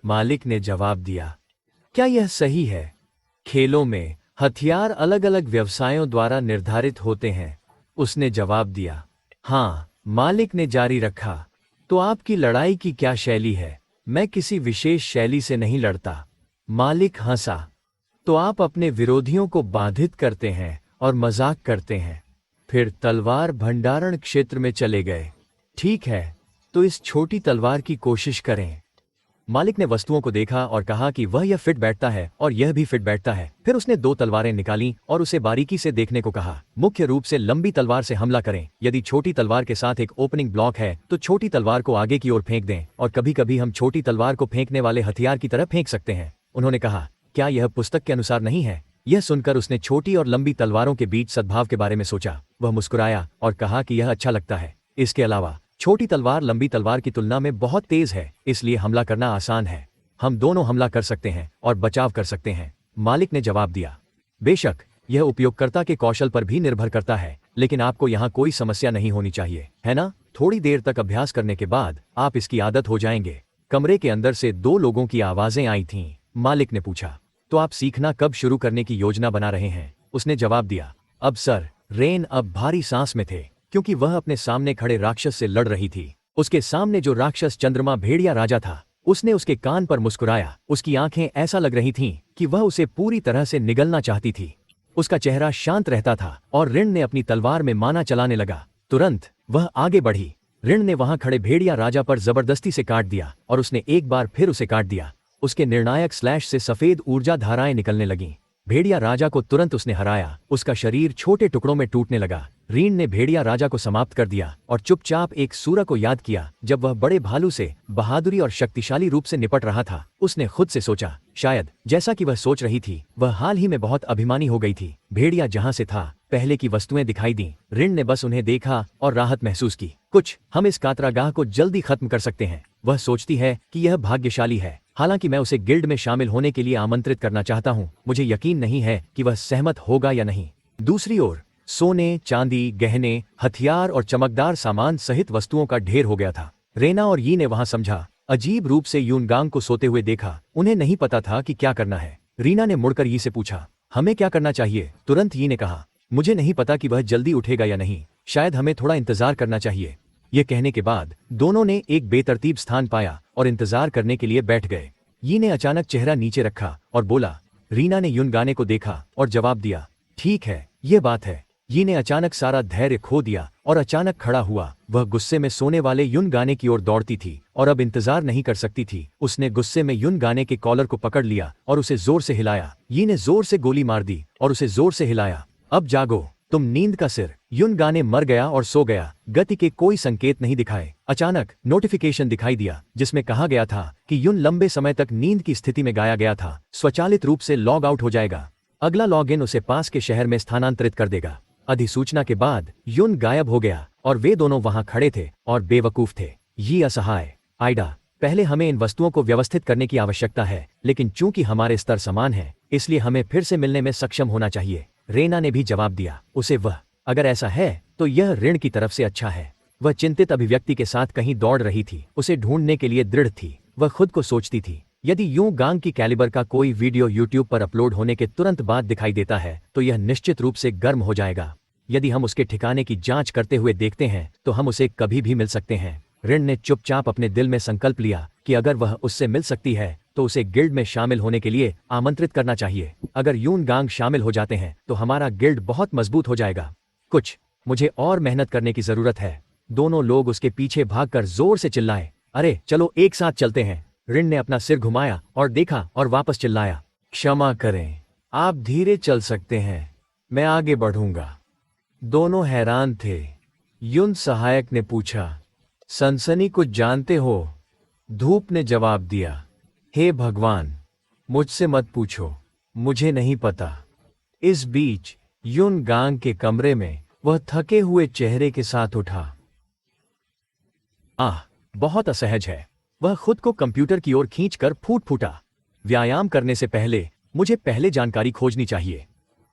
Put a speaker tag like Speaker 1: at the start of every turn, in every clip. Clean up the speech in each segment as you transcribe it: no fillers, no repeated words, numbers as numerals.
Speaker 1: मालिक ने जवाब दिया। क्या यह सही है? खेलों में हथियार अलग अलग व्यवसायों द्वारा निर्धारित होते हैं, उसने जवाब दिया। हाँ, मालिक ने जारी रखा। तो आपकी लड़ाई की क्या शैली है? मैं किसी विशेष शैली से नहीं लड़ता। मालिक हंसा। तो आप अपने विरोधियों को बाधित करते हैं और मजाक करते हैं। फिर तलवार भंडारण क्षेत्र में चले गए। ठीक है, तो इस छोटी तलवार की कोशिश करें। मालिक ने वस्तुओं को देखा और कहा कि यह फिट बैठता है और यह भी फिट बैठता है। फिर उसने 2 तलवारें निकालीं और उसे बारीकी से देखने को कहा। मुख्य रूप से लंबी तलवार से हमला करें। यदि छोटी तलवार के साथ एक ओपनिंग ब्लॉक है तो छोटी तलवार को आगे की ओर फेंक दें, और कभी कभी हम छोटी तलवार को फेंकने वाले हथियार की तरह फेंक सकते हैं। उन्होंने कहा, क्या यह पुस्तक के अनुसार नहीं है? यह सुनकर उसने छोटी और लंबी तलवारों के बीच सद्भाव के बारे में सोचा। वह मुस्कुराया और कहा कि यह अच्छा लगता है। इसके अलावा छोटी तलवार लंबी तलवार की तुलना में बहुत तेज है, इसलिए हमला करना आसान है। हम दोनों हमला कर सकते हैं और बचाव कर सकते हैं। मालिक ने जवाब दिया। बेशक, यह उपयोगकर्ता के कौशल पर भी निर्भर करता है, लेकिन आपको यहाँ कोई समस्या नहीं होनी चाहिए, है ना? थोड़ी देर तक अभ्यास करने के बाद आप इसकी आदत हो जाएंगे। कमरे के अंदर से 2 लोगों की आवाजें आई थीं। मालिक ने पूछा, तो आप सीखना कब शुरू करने की योजना बना रहे हैं? उसने जवाब दिया, अब सर। रेन अब भारी सांस में थे, क्योंकि वह अपने सामने खड़े राक्षस से लड़ रही थी। उसके सामने जो राक्षस चंद्रमा भेड़िया राजा था, उसने उसके कान पर मुस्कुराया। उसकी आंखें ऐसा लग रही थीं कि वह उसे पूरी तरह से निगलना चाहती थी। उसका चेहरा शांत रहता था और ऋण ने अपनी तलवार में माना चलाने लगा। तुरंत वह आगे बढ़ी। ऋण ने वहां खड़े भेड़िया राजा पर जबरदस्ती से काट दिया और उसने एक बार फिर उसे काट दिया। उसके निर्णायक स्लैश से सफेद ऊर्जा धाराएं निकलने लगीं। भेड़िया राजा को तुरंत उसने हराया। उसका शरीर छोटे टुकड़ों में टूटने लगा। रीन ने भेड़िया राजा को समाप्त कर दिया और चुपचाप एक सूरा को याद किया जब वह बड़े भालू से बहादुरी और शक्तिशाली रूप से निपट रहा था। उसने खुद से सोचा, शायद जैसा कि वह सोच रही थी, वह हाल ही में बहुत अभिमानी हो गई थी। भेड़िया जहां से था, पहले की वस्तुएं दिखाई दी। ऋण ने बस उन्हें देखा और राहत महसूस की। कुछ, हम इस कातरागाह को जल्दी खत्म कर सकते हैं। वह सोचती है कि यह भाग्यशाली है। हालांकि मैं उसे गिल्ड में शामिल होने के लिए आमंत्रित करना चाहता हूं, मुझे यकीन नहीं है कि वह सहमत होगा या नहीं। दूसरी ओर सोने, चांदी, गहने, हथियार और चमकदार सामान सहित वस्तुओं का ढेर हो गया था। रेना और यी ने वहां समझा अजीब रूप से यूनगांग को सोते हुए देखा। उन्हें नहीं पता था कि क्या करना है। रीना ने मुड़कर यी से पूछा, हमें क्या करना चाहिए? तुरंत यी ने कहा, मुझे नहीं पता कि वह जल्दी उठेगा या नहीं, शायद हमें थोड़ा इंतजार करना चाहिए। यह कहने के बाद दोनों ने एक बेतरतीब स्थान पाया और इंतजार करने के लिए बैठ गए। यी ने अचानक चेहरा नीचे रखा और बोला। रीना ने यूनगाने को देखा और जवाब दिया, ठीक है, ये बात है। यी ने अचानक सारा धैर्य खो दिया और अचानक खड़ा हुआ। वह गुस्से में सोने वाले यूनगाने की ओर दौड़ती थी और अब इंतजार नहीं कर सकती थी। उसने गुस्से में यूनगाने के कॉलर को पकड़ लिया और उसे जोर से हिलाया। यी ने जोर से गोली मार दी और उसे जोर से हिलाया। अब जागो, तुम नींद का सिर। यूनगाने मर गया और सो गया। गति के कोई संकेत नहीं दिखाए। अचानक नोटिफिकेशन दिखाई दिया जिसमें कहा गया था कि यून लंबे समय तक नींद की स्थिति में गाया गया था, स्वचालित रूप से लॉग आउट हो जाएगा। अगला लॉग इन उसे पास के शहर में स्थानांतरित कर देगा। अधिसूचना के बाद यून गायब हो गया और वे दोनों वहां खड़े थे और बेवकूफ थे। ये असहाय। आइडा, पहले हमें इन वस्तुओं को व्यवस्थित करने की आवश्यकता है, लेकिन चूंकि हमारे स्तर समान हैं, इसलिए हमें फिर से मिलने में सक्षम होना चाहिए। रेना ने भी जवाब दिया। उसे अगर ऐसा है तो यह ऋण की तरफ से अच्छा है। वह चिंतित अभिव्यक्ति के साथ कहीं दौड़ रही थी, उसे ढूंढने के लिए दृढ़ थी। वह खुद को सोचती थी, यदि यूनगांग की कैलिबर का कोई वीडियो यूट्यूब पर अपलोड होने के तुरंत बाद दिखाई देता है तो यह निश्चित रूप से गर्म हो जाएगा। यदि हम उसके ठिकाने की जांच करते हुए देखते हैं तो हम उसे कभी भी मिल सकते हैं। ऋण ने चुपचाप अपने दिल में संकल्प लिया कि अगर वह उससे मिल सकती है तो उसे गिल्ड में शामिल होने के लिए आमंत्रित करना चाहिए। अगर यूनगांग शामिल हो जाते हैं तो हमारा गिल्ड बहुत मजबूत हो जाएगा। मुझे और मेहनत करने की जरूरत है। दोनों लोग उसके पीछे भागकर जोर से चिल्लाए, अरे चलो एक साथ चलते हैं। ऋण ने अपना सिर घुमाया और देखा और वापस चिल्लाया, क्षमा करें, आप धीरे चल सकते हैं, मैं आगे बढ़ूंगा। दोनों हैरान थे। यून सहायक ने पूछा, सनसनी कुछ जानते हो? धूप ने जवाब दिया, हे भगवान, मुझसे मत पूछो, मुझे नहीं पता। इस बीच यूनगांग के कमरे में वह थके हुए चेहरे के साथ उठा। बहुत असहज है। वह खुद को कंप्यूटर की ओर खींचकर फूटा। व्यायाम करने से पहले मुझे पहले जानकारी खोजनी चाहिए।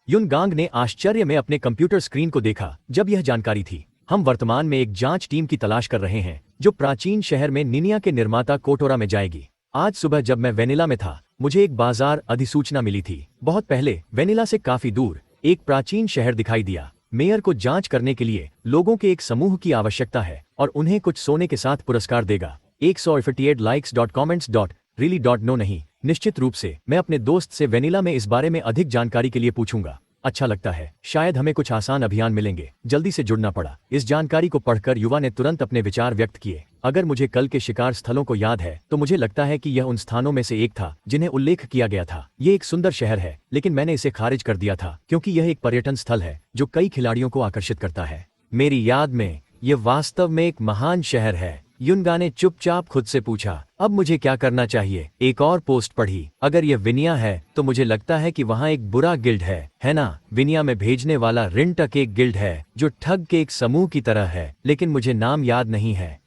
Speaker 1: यूनगांग ने आश्चर्य में अपने कंप्यूटर स्क्रीन को देखा जब यह जानकारी थी। हम वर्तमान में एक जांच टीम की तलाश कर रहे हैं जो प्राचीन शहर में निनिया के निर्माता कोटोरा में जाएगी। आज सुबह जब मैं वेनिला में था, मुझे एक बाजार अधिसूचना मिली थी। बहुत पहले वेनिला से काफी दूर एक प्राचीन शहर दिखाई दिया। मेयर को जांच करने के लिए लोगों के एक समूह की आवश्यकता है और उन्हें कुछ सोने के साथ पुरस्कार देगा। 158 likes dot comments dot really dot no नहीं। निश्चित रूप से मैं अपने दोस्त से वेनिला में इस बारे में अधिक जानकारी के लिए पूछूंगा। अच्छा लगता है, शायद हमें कुछ आसान अभियान मिलेंगे। जल्दी से जुड़ना पड़ा। इस जानकारी को पढ़कर युवा ने तुरंत अपने विचार व्यक्त किए। अगर मुझे कल के शिकार स्थलों को याद है तो मुझे लगता है कि यह उन स्थानों में से एक था जिन्हें उल्लेख किया गया था। ये एक सुंदर शहर है, लेकिन मैंने इसे खारिज कर दिया था क्योंकि यह एक पर्यटन स्थल है जो कई खिलाड़ियों को आकर्षित करता है। मेरी याद में यह वास्तव में एक महान शहर है। युनगा ने चुपचाप खुद से पूछा, अब मुझे क्या करना चाहिए? एक और पोस्ट पढ़ी, अगर यह विनिया है तो मुझे लगता है कि वहाँ एक बुरा गिल्ड है ना? विनिया में भेजने वाला रिंटक एक गिल्ड है जो ठग के एक समूह की तरह है, लेकिन मुझे नाम याद नहीं है।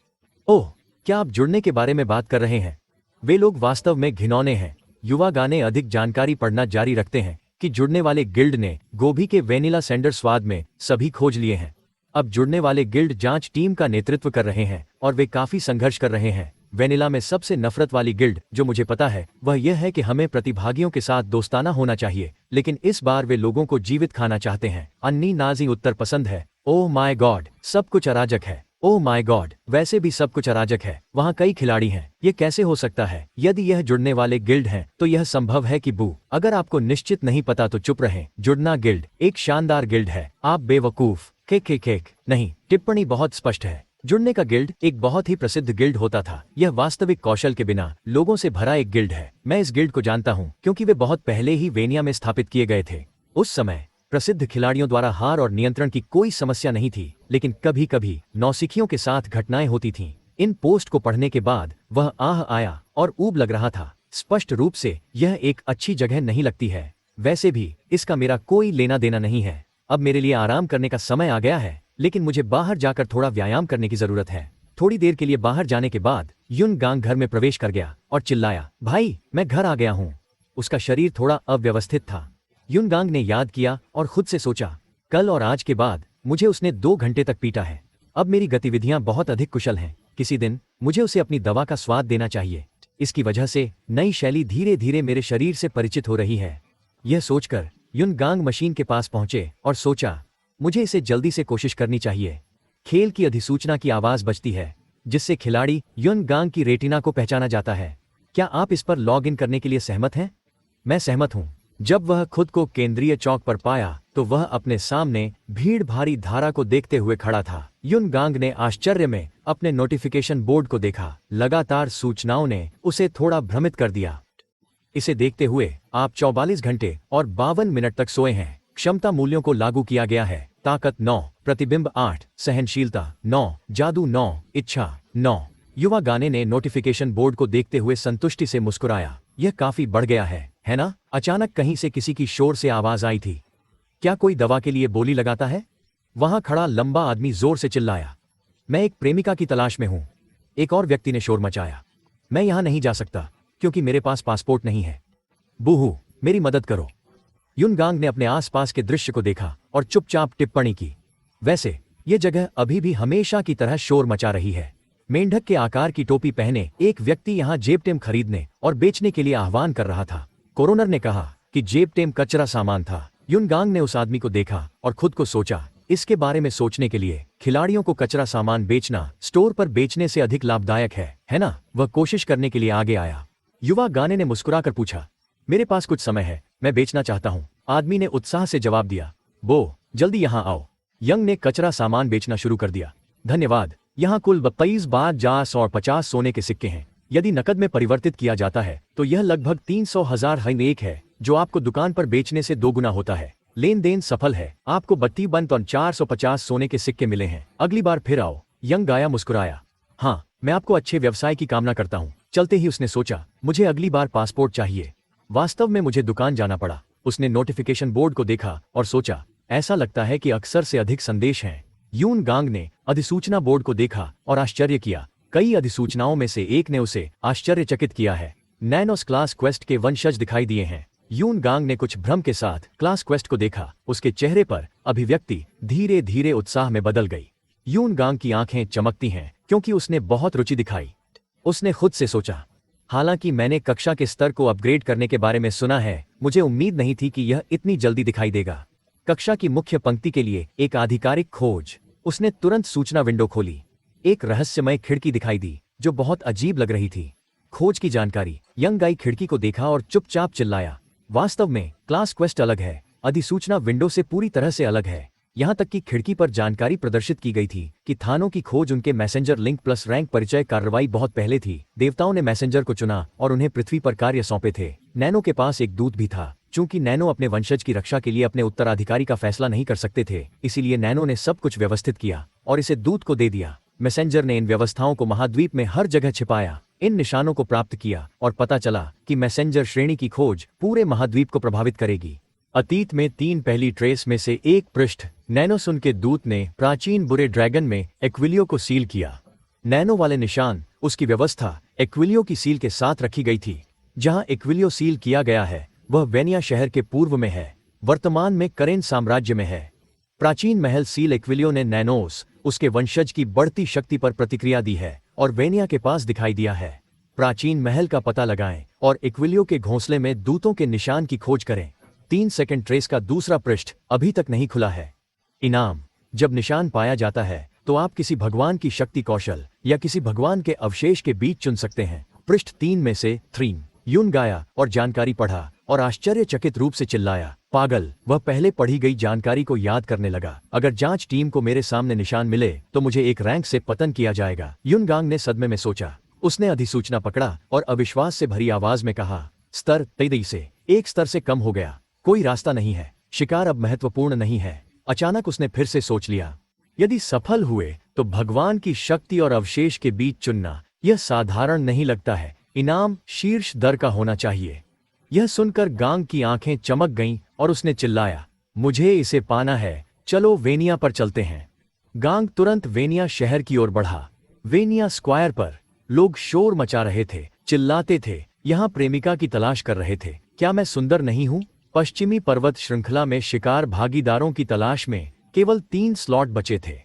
Speaker 1: ओह, क्या आप जुड़ने के बारे में बात कर रहे हैं? वे लोग वास्तव में घिनौने हैं। युवा गाने अधिक जानकारी पढ़ना जारी रखते हैं कि जुड़ने वाले गिल्ड ने गोभी के वेनिला सेंडर स्वाद में सभी खोज लिए हैं। अब जुड़ने वाले गिल्ड जांच टीम का नेतृत्व कर रहे हैं और वे काफी संघर्ष कर रहे हैं। वेनिला में सबसे नफरत वाली गिल्ड जो मुझे पता है वह यह है कि हमें प्रतिभागियों के साथ दोस्ताना होना चाहिए, लेकिन इस बार वे लोगों को जीवित खाना चाहते हैं। अन्नी नाजी उत्तर पसंद है। ओह माय गॉड, सब कुछ अराजक है। ओह माय गॉड, वैसे भी सब कुछ अराजक है। वहाँ कई खिलाड़ी हैं। ये कैसे हो सकता है? यदि यह जुड़ने वाले गिल्ड हैं तो यह संभव है कि बू। अगर आपको निश्चित नहीं पता तो चुप रहें। जुड़ना गिल्ड एक शानदार गिल्ड है। आप बेवकूफ। केक नहीं, टिप्पणी बहुत स्पष्ट है। जुड़ने का गिल्ड एक बहुत ही प्रसिद्ध गिल्ड होता था। यह वास्तविक कौशल के बिना लोगों से भरा एक गिल्ड है। मैं इस गिल्ड को जानता हूँ क्योंकि वे बहुत पहले ही वेनिया में स्थापित किए गए थे। उस समय प्रसिद्ध खिलाड़ियों द्वारा हार और नियंत्रण की कोई समस्या नहीं थी, लेकिन कभी कभी नौसिखियों के साथ घटनाएं होती थीं। इन पोस्ट को पढ़ने के बाद वह आह आया और ऊब लग रहा था। स्पष्ट रूप से यह एक अच्छी जगह नहीं लगती है। वैसे भी इसका मेरा कोई लेना देना नहीं है। अब मेरे लिए आराम करने का समय आ गया है, लेकिन मुझे बाहर जाकर थोड़ा व्यायाम करने की जरूरत है। थोड़ी देर के लिए बाहर जाने के बाद युनगांग घर में प्रवेश कर गया और चिल्लाया, भाई मैं घर आ गया हूँ। उसका शरीर थोड़ा अव्यवस्थित था। युनगांग ने याद किया और खुद से सोचा, कल और आज के बाद मुझे उसने 2 घंटे तक पीटा है। अब मेरी गतिविधियां बहुत अधिक कुशल हैं। किसी दिन मुझे उसे अपनी दवा का स्वाद देना चाहिए। इसकी वजह से नई शैली धीरे धीरे मेरे शरीर से परिचित हो रही है। यह सोचकर युनगांग मशीन के पास पहुंचे और सोचा, मुझे इसे जल्दी से कोशिश करनी चाहिए। खेल की अधिसूचना की आवाज बजती है जिससे खिलाड़ी युनगांग की रेटिना को पहचाना जाता है। क्या आप इस पर लॉग इन करने के लिए सहमत हैं? मैं सहमत हूं। जब वह खुद को केंद्रीय चौक पर पाया तो वह अपने सामने भीड़ भारी धारा को देखते हुए खड़ा था। युनगांग ने आश्चर्य में अपने नोटिफिकेशन बोर्ड को देखा। लगातार सूचनाओं ने उसे थोड़ा भ्रमित कर दिया। इसे देखते हुए आप 44 घंटे और 52 मिनट तक सोए हैं। क्षमता मूल्यों को लागू किया गया है। ताकत 9, प्रतिबिंब 8, सहनशीलता 9, जादू 9, इच्छा 9। युवा गाने ने नोटिफिकेशन बोर्ड को देखते हुए संतुष्टि से मुस्कुराया। यह काफी बढ़ गया है ना? अचानक कहीं से किसी की शोर से आवाज आई थी। क्या कोई दवा के लिए बोली लगाता है? वहां खड़ा लंबा आदमी जोर से चिल्लाया, मैं एक प्रेमिका की तलाश में हूं। एक और व्यक्ति ने शोर मचाया, मैं यहां नहीं जा सकता क्योंकि मेरे पास पासपोर्ट नहीं है। बूहू, मेरी मदद करो। युनगांग ने अपने आसपास के दृश्य को देखा और चुपचाप टिप्पणी की, वैसे ये जगह अभी भी हमेशा की तरह शोर मचा रही है। मेंढक के आकार की टोपी पहने एक व्यक्ति यहाँ जेबटेम खरीदने और बेचने के लिए आह्वान कर रहा था। कोरोनर ने कहा कि जेबटेम कचरा सामान था। युनगांग ने उस आदमी को देखा और खुद को सोचा, इसके बारे में सोचने के लिए खिलाड़ियों को कचरा सामान बेचना स्टोर पर बेचने से अधिक लाभदायक है ना? वह कोशिश करने के लिए आगे आया। युवा गाने ने मुस्कुराकर पूछा, मेरे पास कुछ समय है, मैं बेचना चाहता हूँ। आदमी ने उत्साह से जवाब दिया, बो जल्दी यहाँ आओ। यंग ने कचरा सामान बेचना शुरू कर दिया। धन्यवाद, यहाँ कुल 22 बार जास और 50 सोने के सिक्के हैं। यदि नकद में परिवर्तित किया जाता है तो यह लगभग 300,000 1 है, जो आपको दुकान पर बेचने से 2 गुना होता है। लेन देन सफल है। आपको 32 बंद और 450 सोने के सिक्के मिले हैं। अगली बार फिर आओ। यंग गाया मुस्कुराया। हाँ, मैं आपको अच्छे व्यवसाय की कामना करता हूँ। चलते ही उसने सोचा, मुझे अगली बार पासपोर्ट चाहिए। वास्तव में मुझे दुकान जाना पड़ा। उसने नोटिफिकेशन बोर्ड को देखा और सोचा, ऐसा लगता है कि अक्सर से अधिक संदेश हैं। युनगांग ने अधिसूचना बोर्ड को देखा और आश्चर्य किया। कई अधिसूचनाओं में से एक ने उसे आश्चर्यचकित किया है। नैनोस क्लास क्वेस्ट के वंशज दिखाई दिए हैं। युनगांग ने कुछ भ्रम के साथ क्लास क्वेस्ट को देखा। उसके चेहरे पर अभिव्यक्ति धीरे धीरे उत्साह में बदल गई। युनगांग की आंखें चमकती हैं क्योंकि उसने बहुत रुचि दिखाई। उसने खुद से सोचा, हालांकि मैंने कक्षा के स्तर को अपग्रेड करने के बारे में सुना है, मुझे उम्मीद नहीं थी कि यह इतनी जल्दी दिखाई देगा। कक्षा की मुख्य पंक्ति के लिए एक आधिकारिक खोज। उसने तुरंत सूचना विंडो खोली। एक रहस्यमय खिड़की दिखाई दी जो बहुत अजीब लग रही थी। खोज की जानकारी। यंग गाई खिड़की को देखा और चुपचाप चिल्लाया, वास्तव में क्लास क्वेस्ट अलग है, अधिसूचना विंडो से पूरी तरह से अलग है। यहां तक कि खिड़की पर जानकारी प्रदर्शित की गई थी कि थानों की खोज उनके मैसेंजर लिंक प्लस रैंक परिचय कार्रवाई बहुत पहले थी। देवताओं ने मैसेंजर को चुना और उन्हें पृथ्वी पर कार्य सौंपे थे। नैनो के पास एक दूत भी था। चूंकि नैनो अपने वंशज की रक्षा के लिए अपने उत्तराधिकारी का फैसला नहीं कर सकते थे, इसीलिए नैनो ने सब कुछ व्यवस्थित किया और इसे दूत को दे दिया। मैसेंजर ने इन व्यवस्थाओं को महाद्वीप में हर जगह छिपाया, इन निशानों को प्राप्त किया और पता चला कि मैसेंजर श्रेणी की खोज पूरे महाद्वीप को प्रभावित करेगी। अतीत में 3 पहली ट्रेस में से एक पृष्ठ। नैनोसुन के दूत ने प्राचीन बुरे ड्रैगन में एक्विलियो को सील किया। नैनो वाले निशान, उसकी व्यवस्था एक्विलियो की सील के साथ रखी गई थी। जहां एक्विलियो सील किया गया है वह वेनिया शहर के पूर्व में है, वर्तमान में करेन साम्राज्य में है। प्राचीन महल सील एक्विलियो ने नैनोस, उसके वंशज की बढ़ती शक्ति पर प्रतिक्रिया दी है और वेनिया के पास दिखाई दिया है। प्राचीन महल का पता लगाएं और एक्विलियो के घोंसले में दूतों के निशान की खोज करें। 3 सेकंड ट्रेस का दूसरा पृष्ठ अभी तक नहीं खुला है। इनाम। जब निशान पाया जाता है तो आप किसी भगवान की शक्ति कौशल या किसी भगवान के अवशेष के बीच चुन सकते हैं। पृष्ठ 3 में से 3। यून गाया और जानकारी पढ़ा और आश्चर्यचकित रूप से चिल्लाया, पागल। वह पहले पढ़ी गई जानकारी को याद करने लगा। अगर जांच टीम को मेरे सामने निशान मिले तो मुझे एक रैंक से पतन किया जाएगा। युनगांग ने सदमे में सोचा। उसने अधिसूचना पकड़ा और अविश्वास से भरी आवाज में कहा, स्तर 23 से 1 स्तर से कम हो गया। कोई रास्ता नहीं है। शिकार अब महत्वपूर्ण नहीं है। अचानक उसने फिर से सोच लिया, यदि सफल हुए तो भगवान की शक्ति और अवशेष के बीच चुनना यह साधारण नहीं लगता है। इनाम शीर्ष दर का होना चाहिए। यह सुनकर गांग की आंखें चमक गईं और उसने चिल्लाया, मुझे इसे पाना है, चलो वेनिया पर चलते हैं। गांग तुरंत वेनिया शहर की ओर बढ़ा। वेनिया स्क्वायर पर लोग शोर मचा रहे थे, चिल्लाते थे, यहां प्रेमिका की तलाश कर रहे थे। क्या मैं सुंदर नहीं हूं? पश्चिमी पर्वत श्रृंखला में शिकार भागीदारों की तलाश में केवल 3 स्लॉट बचे थे।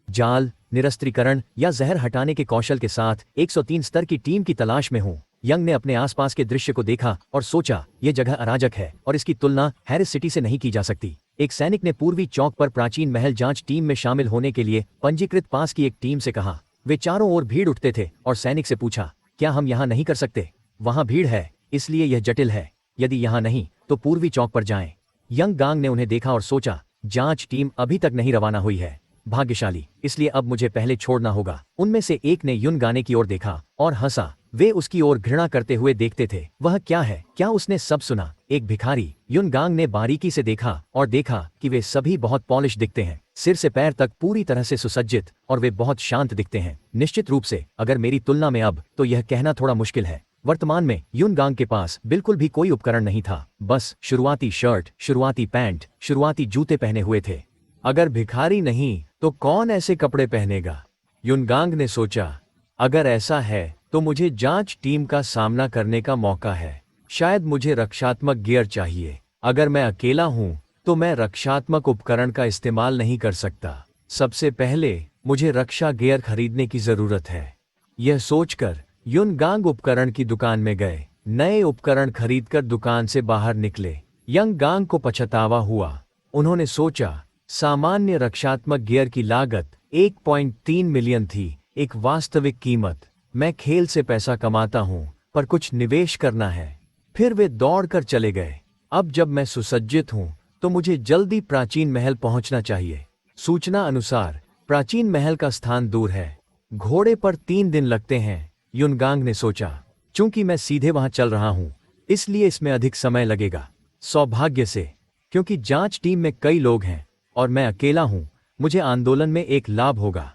Speaker 1: जाल, निरस्त्रीकरण या जहर हटाने के कौशल के साथ 103 स्तर की टीम की तलाश में हूं। यंग ने अपने आसपास के दृश्य को देखा और सोचा, यह जगह अराजक है और इसकी तुलना हैरिस सिटी से नहीं की जा सकती। एक सैनिक ने पूर्वी चौक पर प्राचीन महल जांच टीम में शामिल होने के लिए पंजीकृत पास की एक टीम से कहा। वे चारों ओर भीड़ उठते थे और सैनिक से पूछा, क्या हम यहाँ नहीं कर सकते? वहां भीड़ है, इसलिए यह जटिल है। यदि यहाँ नहीं तो पूर्वी चौक पर जाएं। यंग गांग ने उन्हें देखा और सोचा, जांच टीम अभी तक नहीं रवाना हुई है। भाग्यशाली, इसलिए अब मुझे पहले छोड़ना होगा। उनमें से एक ने युन गाने की ओर देखा और हंसा। वे उसकी ओर घृणा करते हुए देखते थे। वह क्या है? क्या उसने सब सुना? एक भिखारी। युन गांग ने बारीकी से देखा और देखा कि वे सभी बहुत पॉलिश दिखते हैं, सिर से पैर तक पूरी तरह से सुसज्जित, और वे बहुत शांत दिखते हैं। निश्चित रूप से अगर मेरी तुलना में अब, तो यह कहना थोड़ा मुश्किल है। वर्तमान में युन गांग के पास बिल्कुल भी कोई उपकरण नहीं था, बस शुरुआती शर्ट, शुरुआती पैंट, शुरुआती जूते पहने हुए थे। अगर भिखारी नहीं तो कौन ऐसे कपड़े पहनेगा? युन गांग ने सोचा, अगर ऐसा है तो मुझे जांच टीम का सामना करने का मौका है। शायद मुझे रक्षात्मक गियर चाहिए। अगर मैं अकेला हूं तो मैं रक्षात्मक उपकरण का इस्तेमाल नहीं कर सकता। सबसे पहले मुझे रक्षा गियर खरीदने की जरूरत है। यह सोचकर युन गांग उपकरण की दुकान में गए। नए उपकरण खरीदकर दुकान से बाहर निकले। यंग गांग को पछतावा हुआ। उन्होंने सोचा, सामान्य रक्षात्मक गियर की लागत 1.3 मिलियन थी, एक वास्तविक कीमत। मैं खेल से पैसा कमाता हूं, पर कुछ निवेश करना है। फिर वे दौड़कर चले गए। अब जब मैं सुसज्जित हूं तो मुझे जल्दी प्राचीन महल पहुंचना चाहिए। सूचना अनुसार प्राचीन महल का स्थान दूर है। घोड़े पर 3 दिन लगते हैं। युन गांग ने सोचा, चूंकि मैं सीधे वहां चल रहा हूं इसलिए इसमें अधिक समय लगेगा। सौभाग्य से, क्योंकि जांच टीम में कई लोग हैं और मैं अकेला हूं, मुझे आंदोलन में एक लाभ होगा।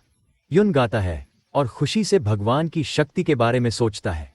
Speaker 1: युन गाता है और खुशी से भगवान की शक्ति के बारे में सोचता है।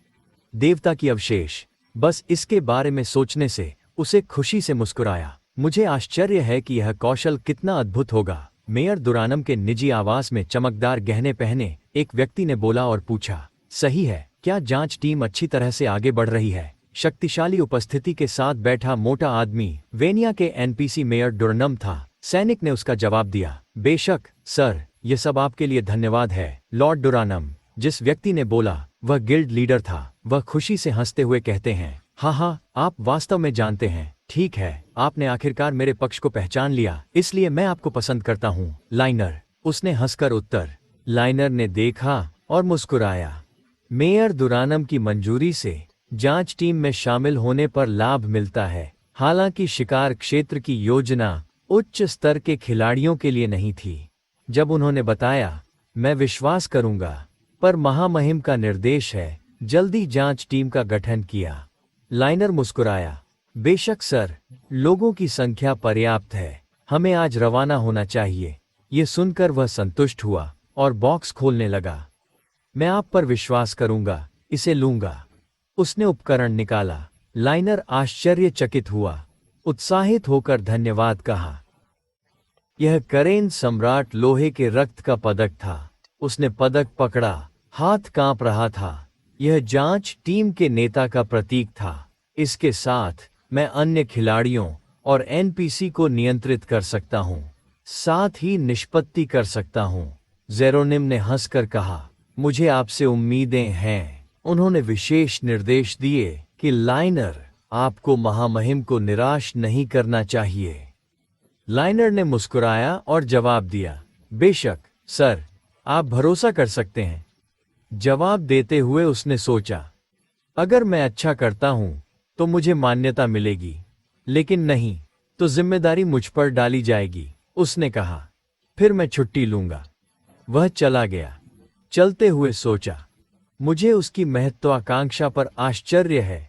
Speaker 1: देवता की अवशेष। बस इसके बारे में सोचने से उसे खुशी से मुस्कुराया। मुझे आश्चर्य है कि यह कौशल कितना अद्भुत होगा। मेयर दुरानम के निजी आवास में चमकदार गहने पहने एक व्यक्ति ने बोला और पूछा, सही है, क्या जांच टीम अच्छी तरह से आगे बढ़ रही है? शक्तिशाली उपस्थिति के साथ बैठा मोटा आदमी वेनिया के एनपीसी मेयर दुरानम था। सैनिक ने उसका जवाब दिया, बेशक सर, यह सब आपके लिए धन्यवाद है लॉर्ड दुरानम। जिस व्यक्ति ने बोला, वह गिल्ड लीडर था। वह खुशी से हंसते हुए कहते हैं, हाँ हाँ, आप वास्तव में जानते हैं। ठीक है, आपने आखिरकार मेरे पक्ष को पहचान लिया, इसलिए मैं आपको पसंद करता हूँ। लाइनर, उसने हंसकर उत्तर। लाइनर ने देखा और मुस्कुराया। मेयर दुरानम की मंजूरी से जांच टीम में शामिल होने पर लाभ मिलता है। हालांकि शिकार क्षेत्र की योजना उच्च स्तर के खिलाड़ियों के लिए नहीं थी। जब उन्होंने बताया, मैं विश्वास करूंगा, पर महामहिम का निर्देश है, जल्दी जांच टीम का गठन किया। लाइनर मुस्कुराया, बेशक सर, लोगों की संख्या पर्याप्त है, हमें आज रवाना होना चाहिए। ये सुनकर वह संतुष्ट हुआ और बॉक्स खोलने लगा। मैं आप पर विश्वास करूंगा, इसे लूंगा। उसने उपकरण निकाला। लाइनर आश्चर्यचकित हुआ, उत्साहित होकर धन्यवाद कहा। यह करेन सम्राट लोहे के रक्त का पदक था। उसने पदक पकड़ा, हाथ कांप रहा था। यह जांच टीम के नेता का प्रतीक था। इसके साथ मैं अन्य खिलाड़ियों और एनपीसी को नियंत्रित कर सकता हूं, साथ ही निष्पत्ति कर सकता हूं। जेरोनिम ने हंसकर कहा, मुझे आपसे उम्मीदें हैं। उन्होंने विशेष निर्देश दिए कि लाइनर, आपको महामहिम को निराश नहीं करना चाहिए। लाइनर ने मुस्कुराया और जवाब दिया, बेशक सर, आप भरोसा कर सकते हैं। जवाब देते हुए उसने सोचा, अगर मैं अच्छा करता हूं तो मुझे मान्यता मिलेगी, लेकिन नहीं तो जिम्मेदारी मुझ पर डाली जाएगी। उसने कहा, फिर मैं छुट्टी लूंगा। वह चला गया। चलते हुए सोचा, मुझे उसकी महत्वाकांक्षा पर आश्चर्य है।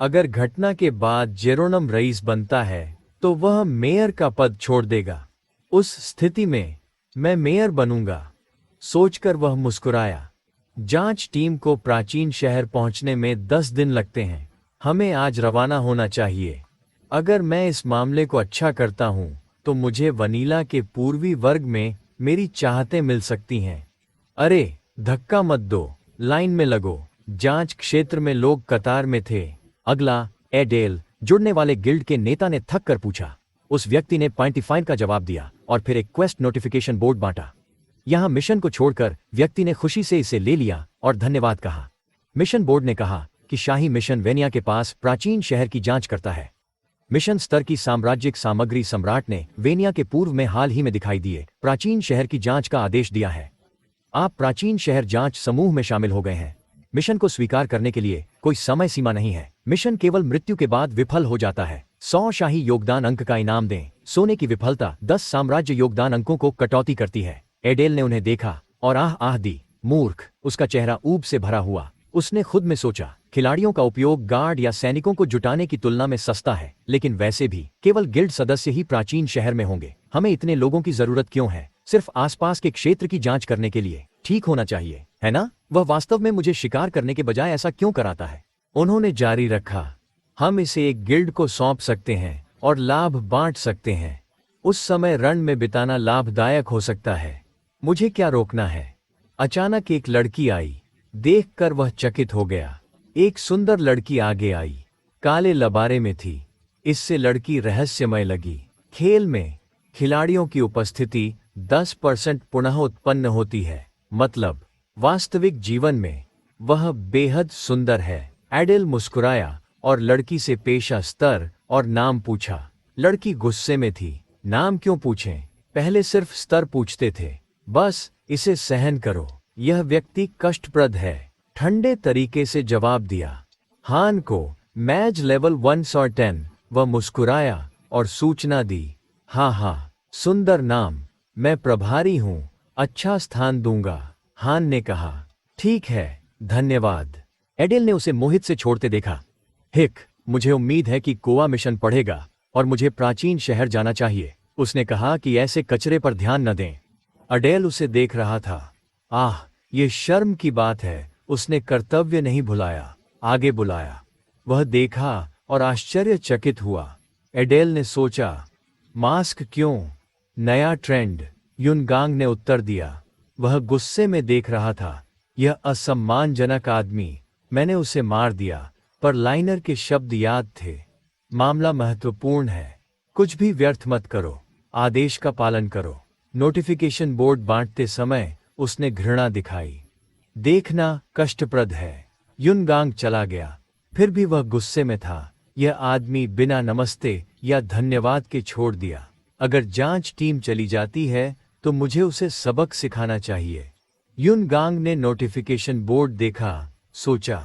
Speaker 1: अगर घटना के बाद जेरोनम रईस बनता है तो वह मेयर का पद छोड़ देगा। उस स्थिति में मैं मेयर बनूंगा। सोचकर वह मुस्कुराया। जांच टीम को प्राचीन शहर पहुंचने में 10 दिन लगते हैं। हमें आज रवाना होना चाहिए। अगर मैं इस मामले को अच्छा करता हूं तो मुझे वनीला के पूर्वी वर्ग में मेरी चाहतें मिल सकती हैं। अरे, धक्का मत दो, लाइन में लगो। जांच क्षेत्र में लोग कतार में थे। अगला, एडेल, जुड़ने वाले गिल्ड के नेता ने थक कर पूछा। उस व्यक्ति ने पॉइंटिफाइड का जवाब दिया और फिर एक क्वेस्ट नोटिफिकेशन बोर्ड बांटा। यहां मिशन को छोड़कर व्यक्ति ने खुशी से इसे ले लिया और धन्यवाद कहा। मिशन बोर्ड ने कहा कि शाही मिशन वेनिया के पास प्राचीन शहर की जांच करता है। मिशन स्तर की साम्राज्यिक सामग्री सम्राट ने वेनिया के पूर्व में हाल ही में दिखाई दिए प्राचीन शहर की जांच का आदेश दिया है। आप प्राचीन शहर जांच समूह में शामिल हो गए हैं। मिशन को स्वीकार करने के लिए कोई समय सीमा नहीं है। मिशन केवल मृत्यु के बाद विफल हो जाता है। 100 शाही योगदान अंक का इनाम दें। सोने की विफलता 10 साम्राज्य योगदान अंकों को कटौती करती है। एडेल ने उन्हें देखा और आह आह दी। मूर्ख, उसका चेहरा ऊब से भरा हुआ। उसने खुद में सोचा, खिलाड़ियों का उपयोग गार्ड या सैनिकों को जुटाने की तुलना में सस्ता है, लेकिन वैसे भी केवल गिल्ड सदस्य ही प्राचीन शहर में होंगे। हमें इतने लोगों की जरूरत क्यों है? सिर्फ आसपास के क्षेत्र की जांच करने के लिए। ठीक होना चाहिए, है ना? वह वास्तव में मुझे शिकार करने के बजाय ऐसा क्यों कराता है? उन्होंने जारी रखा, हम इसे एक गिल्ड को सौंप सकते हैं और लाभ बांट सकते हैं। उस समय रण में बिताना लाभदायक हो सकता है। मुझे क्या रोकना है? अचानक एक लड़की आई। देखकर वह चकित हो गया। एक सुंदर लड़की आगे आई, काले लबारे में थी। इससे लड़की रहस्यमय लगी। खेल में खिलाड़ियों की उपस्थिति 10% पुनः उत्पन्न होती है, मतलब वास्तविक जीवन में वह बेहद सुंदर है। एडेल मुस्कुराया और लड़की से पेशा स्तर और नाम पूछा। लड़की गुस्से में थी। नाम क्यों पूछें? पहले सिर्फ स्तर पूछते थे। बस इसे सहन करो, यह व्यक्ति कष्टप्रद है। ठंडे तरीके से जवाब दिया। हान को मैच लेवल 110। वह मुस्कुराया और सूचना दी, हाँ हाँ, सुंदर नाम, मैं प्रभारी हूं, अच्छा स्थान दूंगा। हान ने कहा, ठीक है, धन्यवाद। एडेल ने उसे मोहित से छोड़ते देखा। हिक, मुझे उम्मीद है कि कोआ मिशन पढ़ेगा और मुझे प्राचीन शहर जाना चाहिए। उसने कहा कि ऐसे कचरे पर ध्यान न दें। एडेल उसे देख रहा था। आह, ये शर्म की बात है। उसने कर्तव्य नहीं भुलाया, आगे बुलाया। वह देखा और आश्चर्यचकित हुआ। एडेल ने सोचा, मास्क क्यों? नया ट्रेंड, युनगांग ने उत्तर दिया। वह गुस्से में देख रहा था। यह असम्मानजनक आदमी, मैंने उसे मार दिया, पर लाइनर के शब्द याद थे। मामला महत्वपूर्ण है, कुछ भी व्यर्थ मत करो, आदेश का पालन करो। नोटिफिकेशन बोर्ड बांटते समय उसने घृणा दिखाई। देखना कष्टप्रद है। युनगांग चला गया। फिर भी वह गुस्से में था। यह आदमी बिना नमस्ते या धन्यवाद के छोड़ दिया। अगर जांच टीम चली जाती है तो मुझे उसे सबक सिखाना चाहिए। युनगांग ने नोटिफिकेशन बोर्ड देखा, सोचा,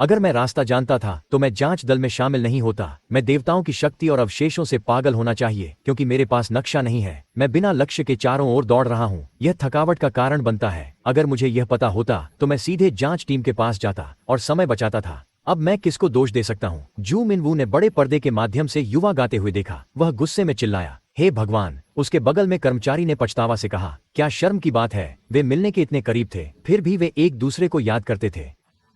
Speaker 1: अगर मैं रास्ता जानता था तो मैं जांच दल में शामिल नहीं होता। मैं देवताओं की शक्ति और अवशेषों से पागल होना चाहिए क्योंकि मेरे पास नक्शा नहीं है। मैं बिना लक्ष्य के चारों ओर दौड़ रहा हूँ। यह थकावट का कारण बनता है। अगर मुझे यह पता होता तो मैं सीधे जांच टीम के पास जाता और समय बचाता था। अब मैं किसको दोष दे सकता हूँ? जू मिनवू ने बड़े पर्दे के माध्यम से युवा गाते हुए देखा। वह गुस्से में चिल्लाया, हे भगवान! उसके बगल में कर्मचारी ने पछतावा से कहा, क्या शर्म की बात है। वे मिलने के इतने करीब थे, फिर भी वे एक दूसरे को याद करते थे।